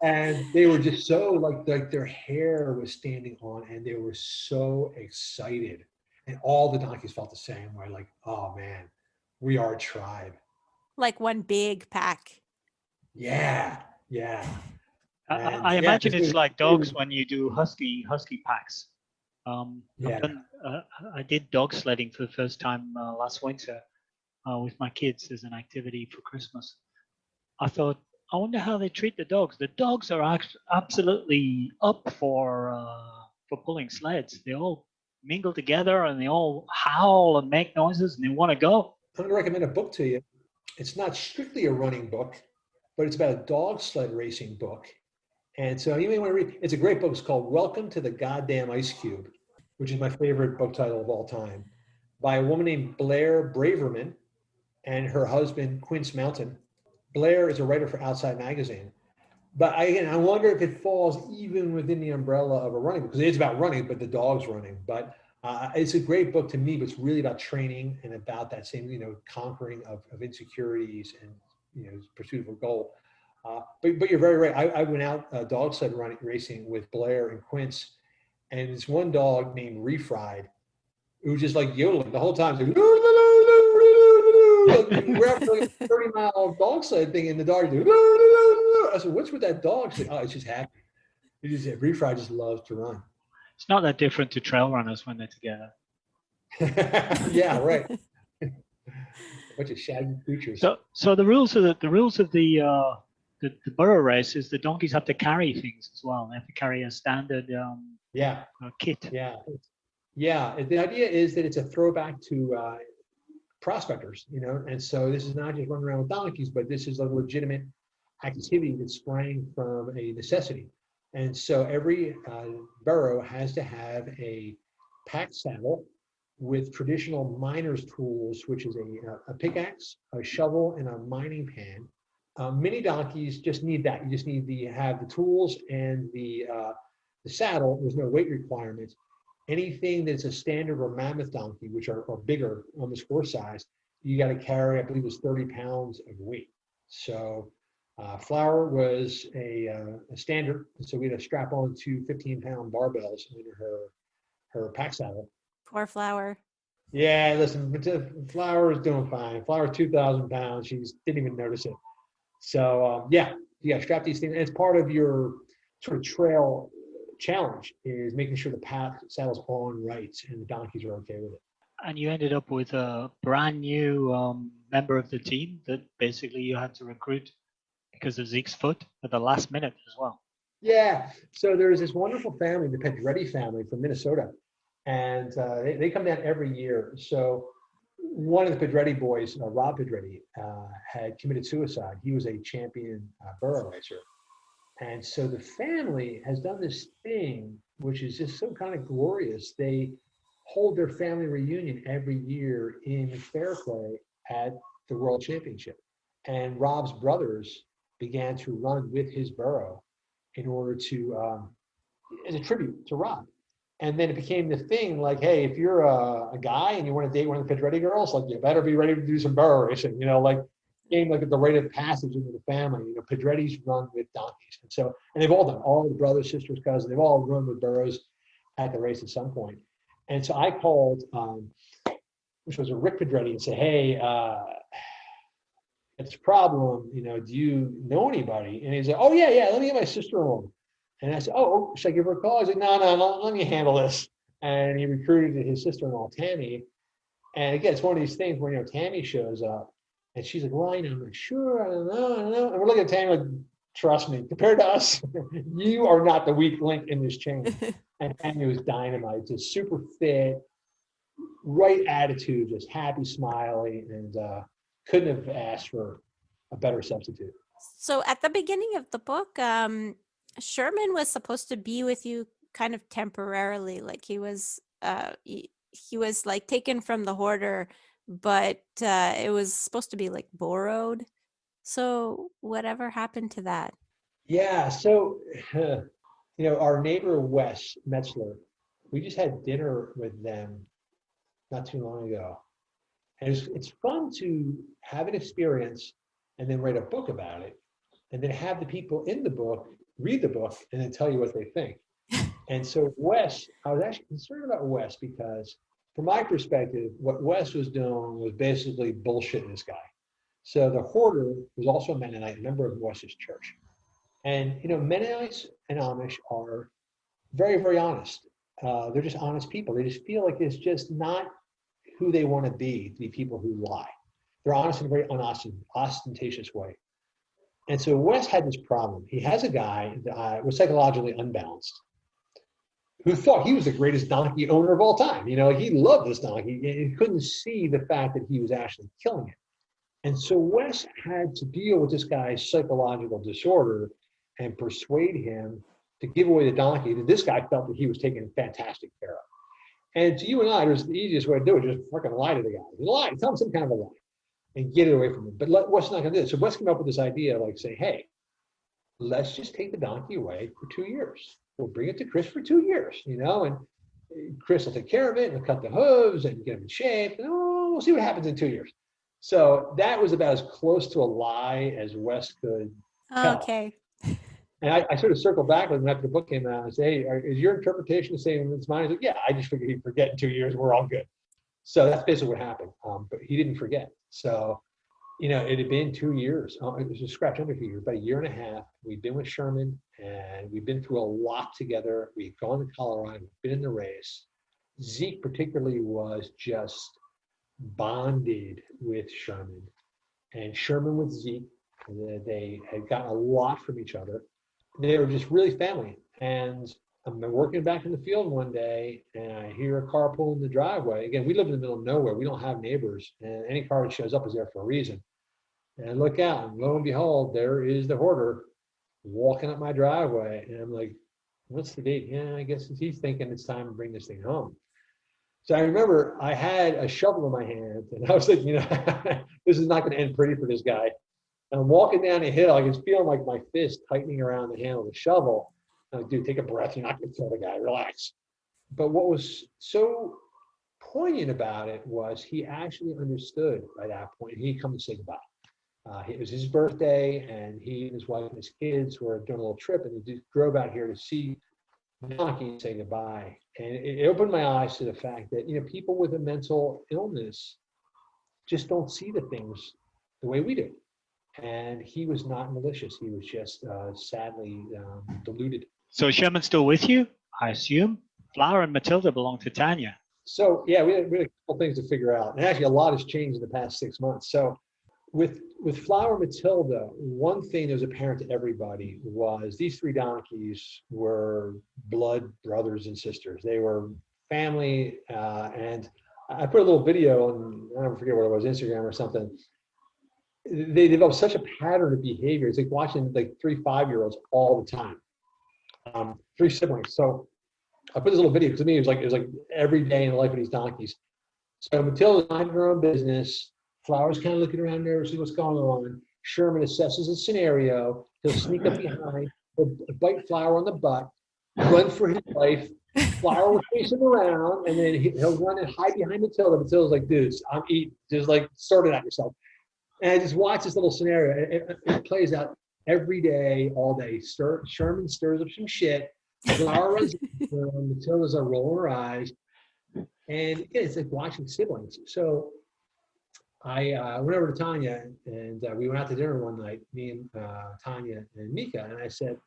And they were just so like their hair was standing on and they were so excited. And all the donkeys felt the same way, like, oh man, we are a tribe. Like one big pack. Yeah, yeah. And I yeah, imagine it's like dogs when you do husky packs. Yeah. I did dog sledding for the first time last winter with my kids as an activity for Christmas. I thought, I wonder how they treat the dogs. The dogs are absolutely up for pulling sleds. They all mingle together and they all howl and make noises and they want to go. I'm going to recommend a book to you. It's not strictly a running book, but it's about a dog sled racing book. And so you may want to read, it's a great book. It's called Welcome to the Goddamn Ice Cube, which is my favorite book title of all time, by a woman named Blair Braverman and her husband, Quince Mountain. Blair is a writer for Outside Magazine. But I wonder if it falls even within the umbrella of a running book, because it's about running, but the dog's running. But it's a great book to me, but it's really about training and about that same, conquering of insecurities and, pursuit of a goal. But you're very right. I went out dog sled racing with Blair and Quince, and this one dog named Refried, who was just like yodeling the whole time. Like, we're out for like a 30-mile dog sled thing, and the dog goes, I said, what's with that dog? She's like, oh, it's just happy. Refried just loves to run. It's not that different to trail runners when they're together. Yeah, right. A bunch of shaggy creatures. So the rules of the burro race is the donkeys have to carry things as well. They have to carry a standard kit. Yeah. The idea is that it's a throwback to prospectors, and so this is not just running around with donkeys, but this is a legitimate activity that sprang from a necessity. And so every burro has to have a pack saddle with traditional miner's tools, which is a pickaxe, a shovel, and a mining pan. Mini donkeys just need that. You just need to have the tools and the saddle. There's no weight requirements. Anything that's a standard or mammoth donkey, which are bigger, almost horse size, you got to carry, I believe, it was 30 pounds of weight. So Flower was a standard, and so we had to strap on 2 15-pound barbells under her pack saddle. Poor Flower. Yeah, listen, Flower is doing fine. Flower's 2,000 pounds. She didn't even notice it. So strap these things. And it's part of your sort of trail challenge is making sure the pack saddle's on right and the donkeys are okay with it. And you ended up with a brand new member of the team that basically you had to recruit because of Zeke's foot at the last minute as well. Yeah. So there's this wonderful family, the Pedretti family from Minnesota, and they come down every year. So one of the Pedretti boys, Rob Pedretti, had committed suicide. He was a champion burro racer. And so the family has done this thing, which is just so kind of glorious. They hold their family reunion every year in Fairplay at the World Championship. And Rob's brothers began to run with his burro in order to, as a tribute to Rob. And then it became the thing like, hey, if you're a guy and you want to date one of the Pedretti girls, like you better be ready to do some burro racing, became like the rite of passage into the family. Pedretti's run with donkeys. And they've all done, all the brothers, sisters, cousins, they've all run with burros at the race at some point. And so I called, which was a Rick Pedretti, and said, hey, it's a problem, do you know anybody? And he said, oh, yeah, let me get my sister-in-law. And I said, oh, should I give her a call? I said, no, let me handle this. And he recruited his sister-in-law, Tammy. And again, it's one of these things where, Tammy shows up and she's like, well, I'm like, sure, I don't know. And we're looking at Tammy like, trust me, compared to us, you are not the weak link in this chain. And Tammy was dynamite, just super fit, right attitude, just happy, smiling, and couldn't have asked for a better substitute. So at the beginning of the book, Sherman was supposed to be with you kind of temporarily, like he was like taken from the hoarder, but it was supposed to be like borrowed. So whatever happened to that? Yeah, so our neighbor Wes Metzler, we just had dinner with them not too long ago, And it's fun to have an experience and then write a book about it, and then have the people in the book read the book and then tell you what they think. And so Wes, I was actually concerned about Wes because from my perspective, what Wes was doing was basically bullshitting this guy. So the hoarder was also a Mennonite, a member of Wes's church. And, you know, Mennonites and Amish are very, very honest. They're just honest people. They just feel like it's just not who they want to be people who lie. They're honest in a very ostentatious way. And so Wes had this problem. He has a guy that was psychologically unbalanced, who thought he was the greatest donkey owner of all time. You know, he loved this donkey. He couldn't see the fact that he was actually killing it. And so Wes had to deal with this guy's psychological disorder and persuade him to give away the donkey that this guy felt that he was taking fantastic care of. And to you and I, there's the easiest way to do it, just fucking lie to the guy. Lie, tell him some kind of a lie and get it away from him. But Wes not gonna do it. So Wes came up with this idea, like say, hey, let's just take the donkey away for 2 years. We'll bring it to Chris for 2 years, you know, and Chris will take care of it and we'll cut the hooves and get him in shape. And we'll see what happens in 2 years. So that was about as close to a lie as Wes could tell. Okay. And I sort of circled back with him after the book came out and said, hey, is your interpretation the same as mine? He's like, yeah, I just figured he'd forget in 2 years. We're all good. So that's basically what happened. But he didn't forget. So, you know, it had been 2 years. It was a scratch under 2 years, about a year and a half. We'd been with Sherman and we've been through a lot together. We've gone to Colorado, we've been in the race. Zeke particularly was just bonded with Sherman, and Sherman with Zeke. They had gotten a lot from each other. They were just really family. And I'm working back in the field one day and I hear a car pull in the driveway. Again, we live in the middle of nowhere. We don't have neighbors, and any car that shows up is there for a reason. And I look out and lo and behold, there is the hoarder walking up my driveway. And I'm like, what's the date? Yeah, I guess he's thinking it's time to bring this thing home. So I remember I had a shovel in my hand and I was like, you know, this is not going to end pretty for this guy. And I'm walking down a hill. I can feel like my fist tightening around the handle of the shovel. I'm like, dude, take a breath. You're not going to kill the guy. Relax. But what was so poignant about it was he actually understood by that point. He'd come to say goodbye. It was his birthday, and he and his wife and his kids were doing a little trip, and they drove out here to see Donkey and say goodbye. And it opened my eyes to the fact that, you know, people with a mental illness just don't see the things the way we do. And he was not malicious. He was just sadly deluded. So is Sherman still with you, I assume? Flower and Matilda belong to Tanya. So yeah, we had a couple things to figure out. And actually a lot has changed in the past 6 months. So with Flower and Matilda, one thing that was apparent to everybody was these three donkeys were blood brothers and sisters. They were family. And I put a little video on, I don't forget what it was, Instagram or something. They developed such a pattern of behavior. It's like watching like 3 5-year-olds all the time. 3 siblings. So I put this little video because to me it was like every day in the life of these donkeys. So Matilda's minding her own business. Flower's kind of looking around nervously, what's going on. Sherman assesses a scenario. He'll sneak up behind, he'll bite Flower on the butt, run for his life. Flower will chase him around, and then he'll run and hide behind Matilda. Matilda's like, dude, I'm eating. Just like, sort it out yourself. And I just watch this little scenario. It plays out every day, all day. Sherman stirs up some shit. Flower runs, Matilda's rolling her eyes. And again, it's like watching siblings. So I went over to Tanya, and we went out to dinner one night, me and Tanya and Mika, and I said,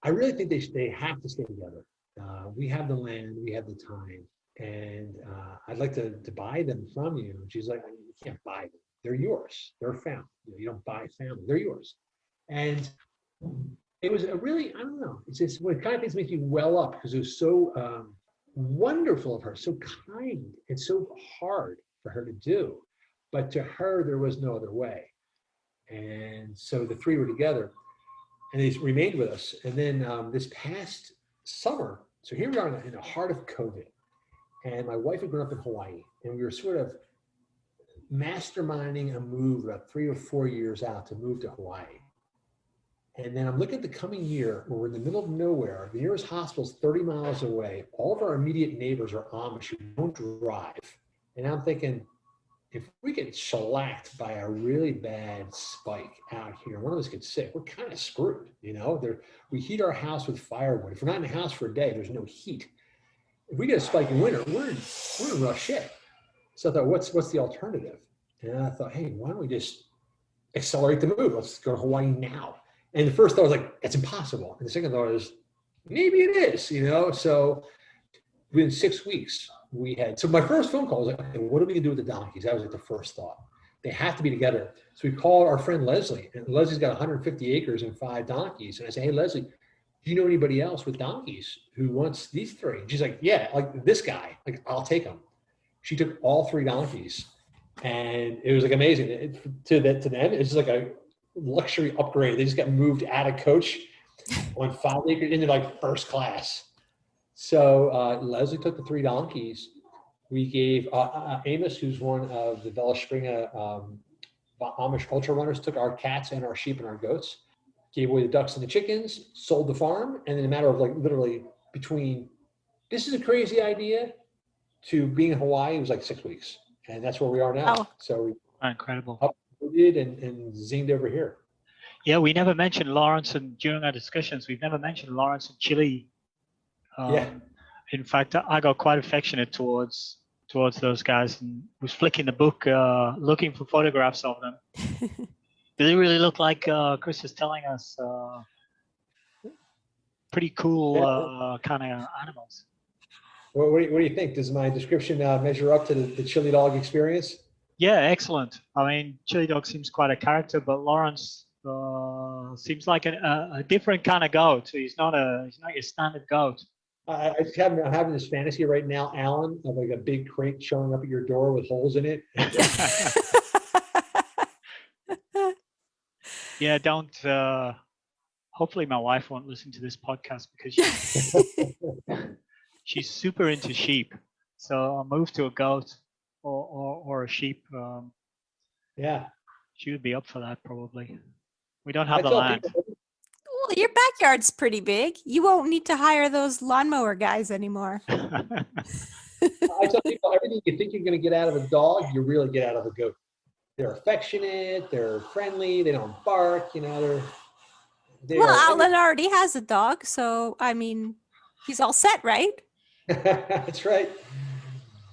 I really think they have to stay together. We have the land, we have the time, and I'd like to buy them from you. And she's like, you can't buy them. They're yours. They're family. You don't buy family. They're yours. And it was a really, I don't know, it's just what kind of things makes me well up because it was so wonderful of her, so kind and so hard for her to do. But to her, there was no other way. And so the three were together and they remained with us. And then this past summer, so here we are in the heart of COVID. And my wife had grown up in Hawaii, and we were sort of masterminding a move about 3 or 4 years out to move to Hawaii. And then I'm looking at the coming year where we're in the middle of nowhere. The nearest hospital is 30 miles away. All of our immediate neighbors are Amish who don't drive. And I'm thinking, if we get shellacked by a really bad spike out here, one of us gets sick, we're kind of screwed, you know? We heat our house with firewood. If we're not in the house for a day, there's no heat. If we get a spike in winter, we're in rough shit. So I thought, what's the alternative? And I thought, hey, why don't we just accelerate the move? Let's go to Hawaii now. And the first thought was like, that's impossible. And the second thought is, maybe it is, you know? So within 6 weeks, so my first phone call was like, okay, what are we gonna do with the donkeys? That was like the first thought. They have to be together. So we called our friend Leslie, and Leslie's got 150 acres and 5 donkeys. And I said, hey, Leslie, do you know anybody else with donkeys who wants these 3? And she's like, yeah, like this guy, like I'll take them. She took all 3 donkeys, and it was like amazing. To them, it's just like a luxury upgrade. They just got moved out of coach on 5 acres into like first class. So Leslie took the 3 donkeys. We gave Amos, who's one of the Vela Springa Amish ultra runners, took our cats and our sheep and our goats, gave away the ducks and the chickens, sold the farm, and in a matter of like literally between, this is a crazy idea, to being in Hawaii, it was like 6 weeks. And that's where we are now. Oh. So we Incredible. uploaded and zinged over here. Yeah, we never mentioned Lawrence, and during our discussions, we've never mentioned Lawrence and Chile. In fact, I got quite affectionate towards those guys and was flicking the book, looking for photographs of them. They really look like Chris is telling us, pretty cool kind of animals. What do you think? Does my description measure up to the chili dog experience? Yeah, excellent. I mean, Chili Dog seems quite a character, but Lawrence seems like a different kind of goat. He's not your standard goat. I'm having this fantasy right now, Alan, of like a big crate showing up at your door with holes in it. Yeah, don't. Hopefully, my wife won't listen to this podcast because she's super into sheep. So I'll move to a goat or a sheep. Yeah, she would be up for that probably. We don't have the land. Well, your backyard's pretty big. You won't need to hire those lawnmower guys anymore. I tell people, everything you think you're going to get out of a dog, you really get out of a goat. They're affectionate, they're friendly, they don't bark, you know, well, Alan already has a dog, so I mean, he's all set, right? That's right.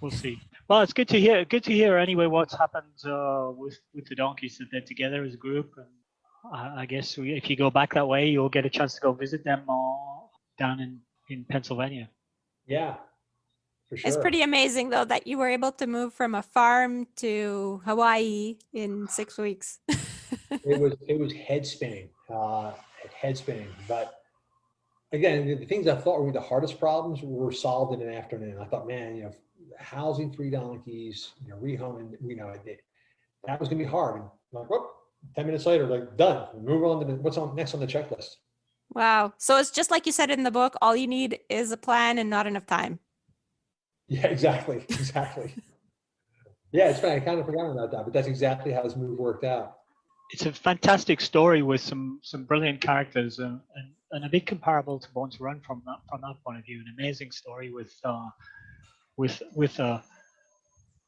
We'll see. Well, it's good to hear. Good to hear anyway what's happened with the donkeys, that they're together as a group. And I guess if you go back that way, you'll get a chance to go visit them down in Pennsylvania. Yeah, for sure. It's pretty amazing though that you were able to move from a farm to Hawaii in 6 weeks. It was head spinning, but again, the things I thought were the hardest problems were solved in an afternoon. I thought, man, you know, housing 3 donkeys, you know, rehoming, you know, that was gonna be hard. And I'm like, whoop, 10 minutes later, like done. Move on to what's on next on the checklist. Wow. So it's just like you said in the book, all you need is a plan and not enough time. Yeah, exactly. Yeah, it's funny. I kind of forgot about that, but that's exactly how this move worked out. It's a fantastic story with some brilliant characters and a bit comparable to Born to Run from that point of view. An amazing story with a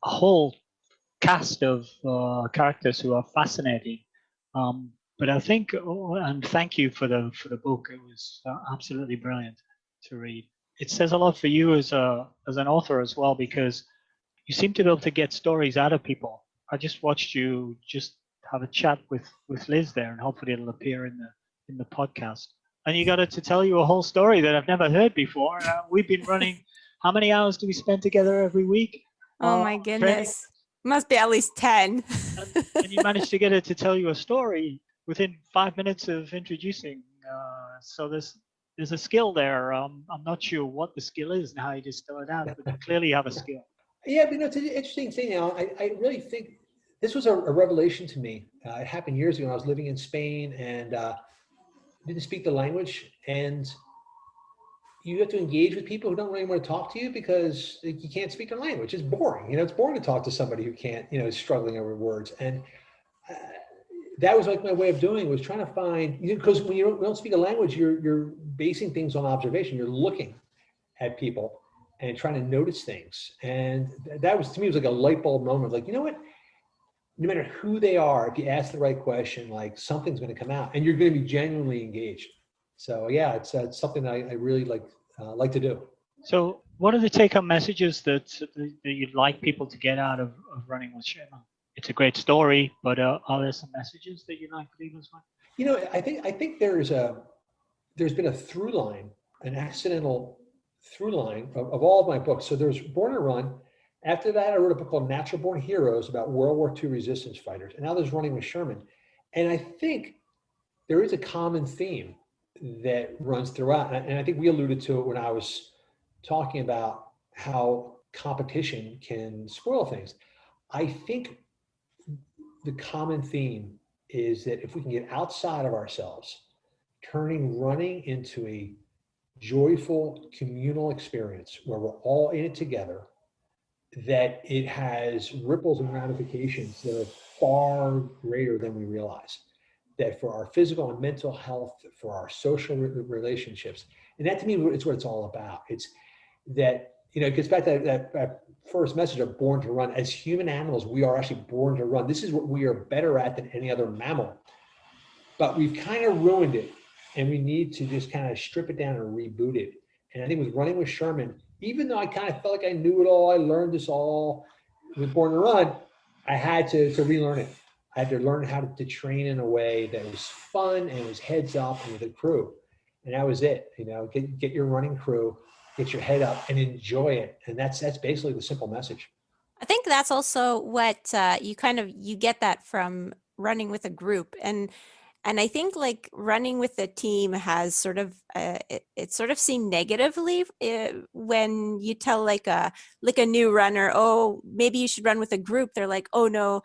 whole cast of characters who are fascinating. But I think, and thank you for the book. It was absolutely brilliant to read. It says a lot for you as an author as well, because you seem to be able to get stories out of people. I just watched you just have a chat with Liz there, and hopefully it'll appear in the podcast. And you got her to tell you a whole story that I've never heard before. We've been running. How many hours do we spend together every week? Oh my goodness. Must be at least 10. and you managed to get her to tell you a story within 5 minutes of introducing. So there's a skill there. I'm not sure what the skill is and how you distill it out, but you clearly have a skill. Yeah, but you know, it's an interesting thing now. I really think this was a revelation to me. It happened years ago when I was living in Spain and didn't speak the language. And you have to engage with people who don't really want to talk to you because you can't speak the language. It's boring. You know, it's boring to talk to somebody who can't, you know, is struggling over words. And that was like my way of doing it, was trying to find, because when you don't speak a language, you're basing things on observation. You're looking at people and trying to notice things. And that was, to me, it was like a light bulb moment. Like, you know what? no matter who they are, if you ask the right question, like something's going to come out and you're going to be genuinely engaged. So yeah, it's something that I really like to do. So what are the take-home messages that you'd like people to get out of running with Sherman? It's a great story, but are there some messages that you'd like to leave us with? You know, I think there's been a through line, an accidental through line of all of my books. So there's Born to Run. After that, I wrote a book called Natural Born Heroes about World War II resistance fighters. And now there's Running with Sherman. And I think there is a common theme that runs throughout. And I think we alluded to it when I was talking about how competition can spoil things. I think the common theme is that if we can get outside of ourselves, turning running into a joyful communal experience where we're all in it together, that it has ripples and ramifications that are far greater than we realize. That for our physical and mental health, for our social relationships, and that to me is what it's all about. It's that, you know, it gets back to that first message of born to run. As human animals, we are actually born to run. This is what we are better at than any other mammal. But we've kind of ruined it, and we need to just kind of strip it down and reboot it. And I think with Running with Sherman, even though I kind of felt like I knew it all, I learned this all with Born to Run, I had to relearn it. I had to learn how to train in a way that was fun and was heads up and with a crew. And that was it. You know, get your running crew, get your head up and enjoy it. And that's basically the simple message. I think that's also what you get that from running with a group. And I think like running with a team has sort of it's sort of seen negatively when you tell like a new runner, oh, maybe you should run with a group. They're like, oh no,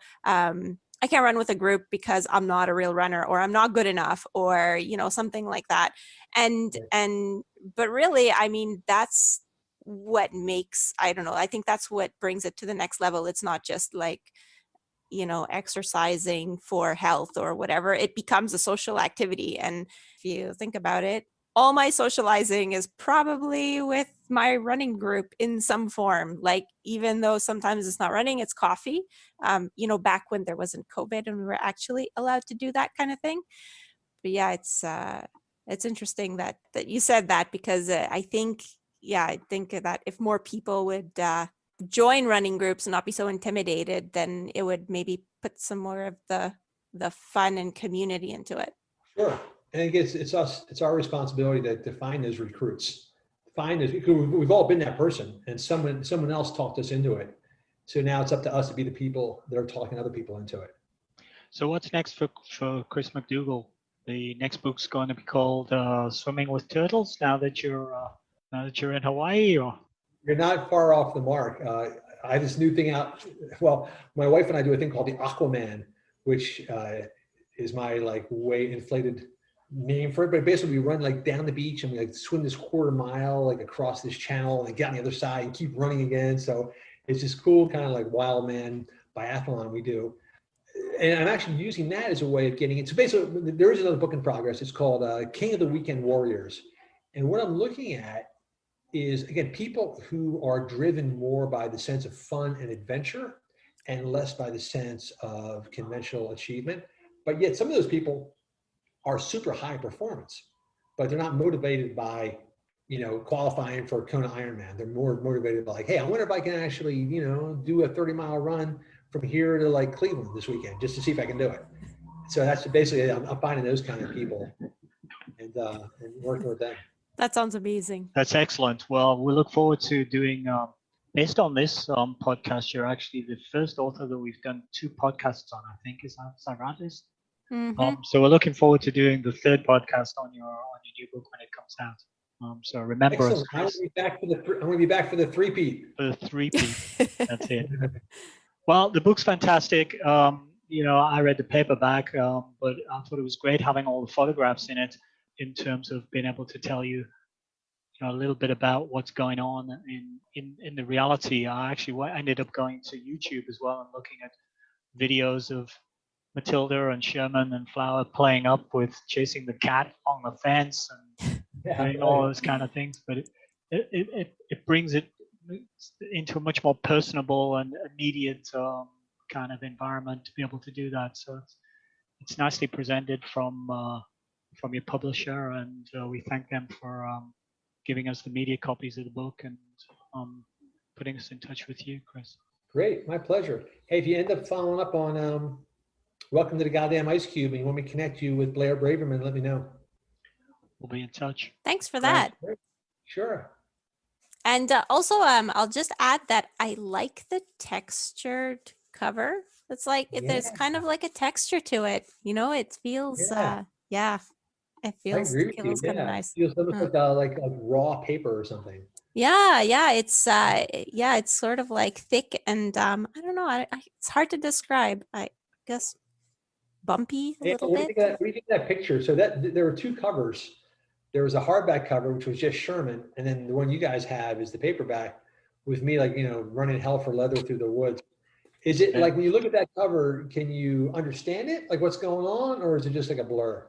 I can't run with a group because I'm not a real runner, or I'm not good enough, or you know, something like that. But really, I mean, that's what makes, I don't know, I think that's what brings it to the next level. It's not just like, you know, exercising for health or whatever. It becomes a social activity. And if you think about it, all my socializing is probably with my running group in some form. Like, even though sometimes it's not running, it's coffee. You know, back when there wasn't COVID and we were actually allowed to do that kind of thing. But yeah, it's interesting that you said that, because I think that if more people would join running groups and not be so intimidated, then it would maybe put some more of the fun and community into it. Sure. And I guess it's our responsibility to find those recruits. Find those, because we've all been that person, and someone else talked us into it. So now it's up to us to be the people that are talking other people into it. So what's next for Chris McDougall? The next book's going to be called Swimming with Turtles. Now that you're in Hawaii, or you're not far off the mark. I have this new thing out. Well, my wife and I do a thing called the Aquaman, which is my like way inflated name for it. But basically, we run like down the beach and we like swim this quarter mile like across this channel and get on the other side and keep running again. So it's this cool kind of like wild man biathlon we do. And I'm actually using that as a way of getting it. So basically, there is another book in progress. It's called King of the Weekend Warriors. And what I'm looking at is, again, people who are driven more by the sense of fun and adventure and less by the sense of conventional achievement. But yet some of those people are super high performance, but they're not motivated by, you know, qualifying for Kona Ironman. They're more motivated by like, hey, I wonder if I can actually, you know, do a 30-mile run from here to like Cleveland this weekend just to see if I can do it. So that's basically, I'm finding those kind of people and working with them. That sounds amazing. That's excellent. Well, we look forward to doing, based on this podcast, you're actually the first author that we've done 2 podcasts on, I think. Is that right, Liz? Mm-hmm. So we're looking forward to doing the 3rd podcast on your new book when it comes out. So remember us. I'm going to be back for the 3-peat. For the 3-peat. That's it. Well, the book's fantastic. You know, I read the paperback, but I thought it was great having all the photographs in it, in terms of being able to tell you, a little bit about what's going on in the reality. I actually ended up going to YouTube as well and looking at videos of Matilda and Sherman and Flower playing up with chasing the cat on the fence and doing all those kind of things. But it brings it into a much more personable and immediate kind kind of environment to be able to do that. So it's nicely presented from your publisher, and we thank them for giving us the media copies of the book and putting us in touch with you, Chris. Great, my pleasure. Hey, if you end up following up on Welcome to the Goddamn Ice Cube, and you want me to connect you with Blair Braverman, let me know. We'll be in touch. Thanks for that. Great. Sure. And also, I'll just add that I like the textured cover. It's like there's kind of like a texture to it. It feels, it feels kind of nice. It feels almost like raw paper or something. Yeah, it's sort of like thick and I don't know. It's hard to describe. I guess bumpy a little bit. What do you think of that picture? So there were two covers. There was a hardback cover, which was just Sherman, and then the one you guys have is the paperback with me, running hell for leather through the woods. Is it like when you look at that cover, can you understand it, like what's going on, or is it just like a blur?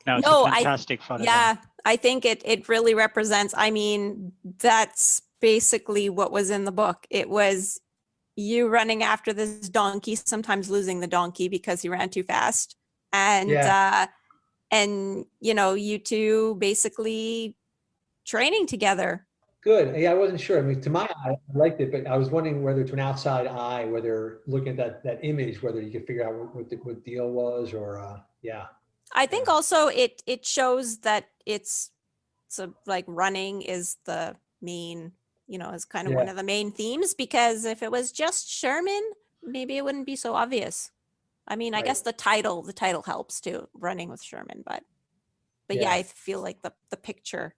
No, it's a fantastic photograph. Yeah, I think it really represents. I mean, that's basically what was in the book. It was you running after this donkey, sometimes losing the donkey because he ran too fast, and you two basically training together. Good. Yeah, I wasn't sure. I mean, to my eye, I liked it, but I was wondering whether to an outside eye, whether looking at that image, whether you could figure out what the deal was, or I think also it shows that it's like running is the main, is kind of one of the main themes, because if it was just Sherman, maybe it wouldn't be so obvious. I mean, I guess the title helps too, running with Sherman, but yeah, I feel like the picture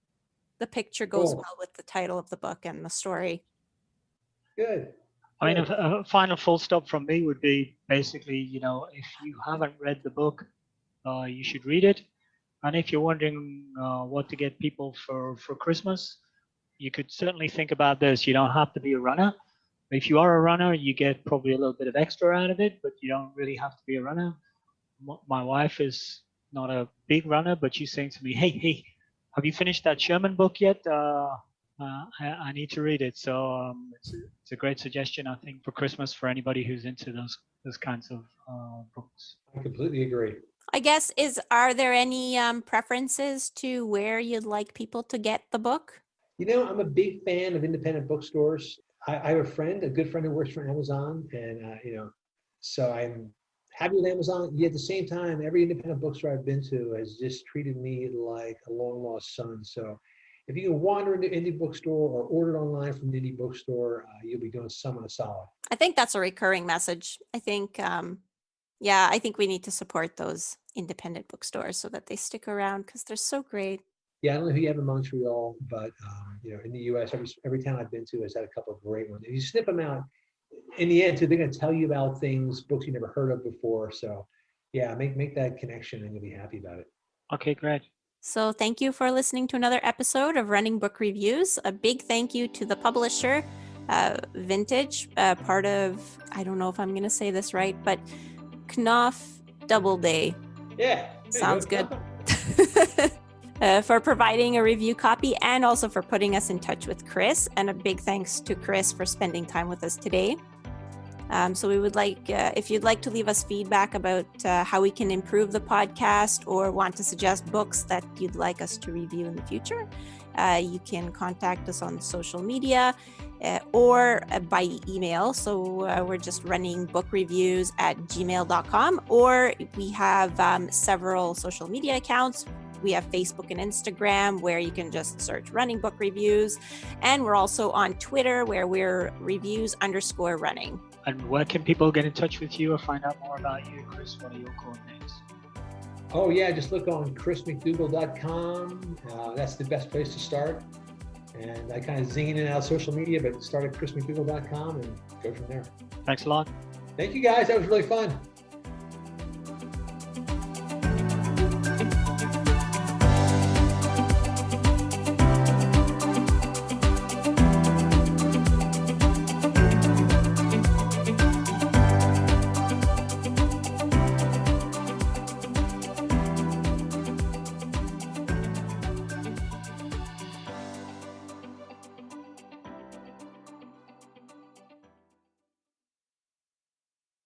goes well with the title of the book and the story. Good. I mean, a final full stop from me would be basically, if you haven't read the book, you should read it. And if you're wondering what to get people for Christmas, you could certainly think about this. You don't have to be a runner. If you are a runner, you get probably a little bit of extra out of it, but you don't really have to be a runner. My wife is not a big runner, but she's saying to me, hey, have you finished that Sherman book yet? I need to read it. So it's a great suggestion, I think, for Christmas for anybody who's into those kinds of books. I completely agree. I guess, are there any preferences to where you'd like people to get the book? I'm a big fan of independent bookstores. I have a good friend who works for Amazon, and so I'm happy with Amazon. Yet at the same time, every independent bookstore I've been to has just treated me like a long lost son. So if you can wander into indie bookstore or order it online from the indie bookstore, you'll be doing someone a solid. I think that's a recurring message. I think, I think we need to support those independent bookstores so that they stick around, because they're so great. Yeah, I don't know who you have in Montreal, but in the U.S., every town I've been to has had a couple of great ones. If you sniff them out, in the end, too, they're going to tell you about books you never heard of before. So, yeah, make that connection, and you'll be happy about it. Okay, great. So, thank you for listening to another episode of Running Book Reviews. A big thank you to the publisher, Vintage, part of, I don't know if I'm going to say this right, but Knopf Doubleday. Yeah. Sounds good. For providing a review copy, and also for putting us in touch with Chris. And a big thanks to Chris for spending time with us today. So we would like, if you'd like to leave us feedback about how we can improve the podcast, or want to suggest books that you'd like us to review in the future, you can contact us on social media or by email. So we're just runningbookreviews@gmail.com, or we have several social media accounts. We have Facebook and Instagram, where you can just search Running Book Reviews. And we're also on Twitter, where we're reviews_running. And where can people get in touch with you or find out more about you, Chris? What are your coordinates? Oh, yeah, just look on chrismcdougall.com. That's the best place to start. And I kind of zing in and out social media, but start at chrismcdougall.com and go from there. Thanks a lot. Thank you, guys. That was really fun.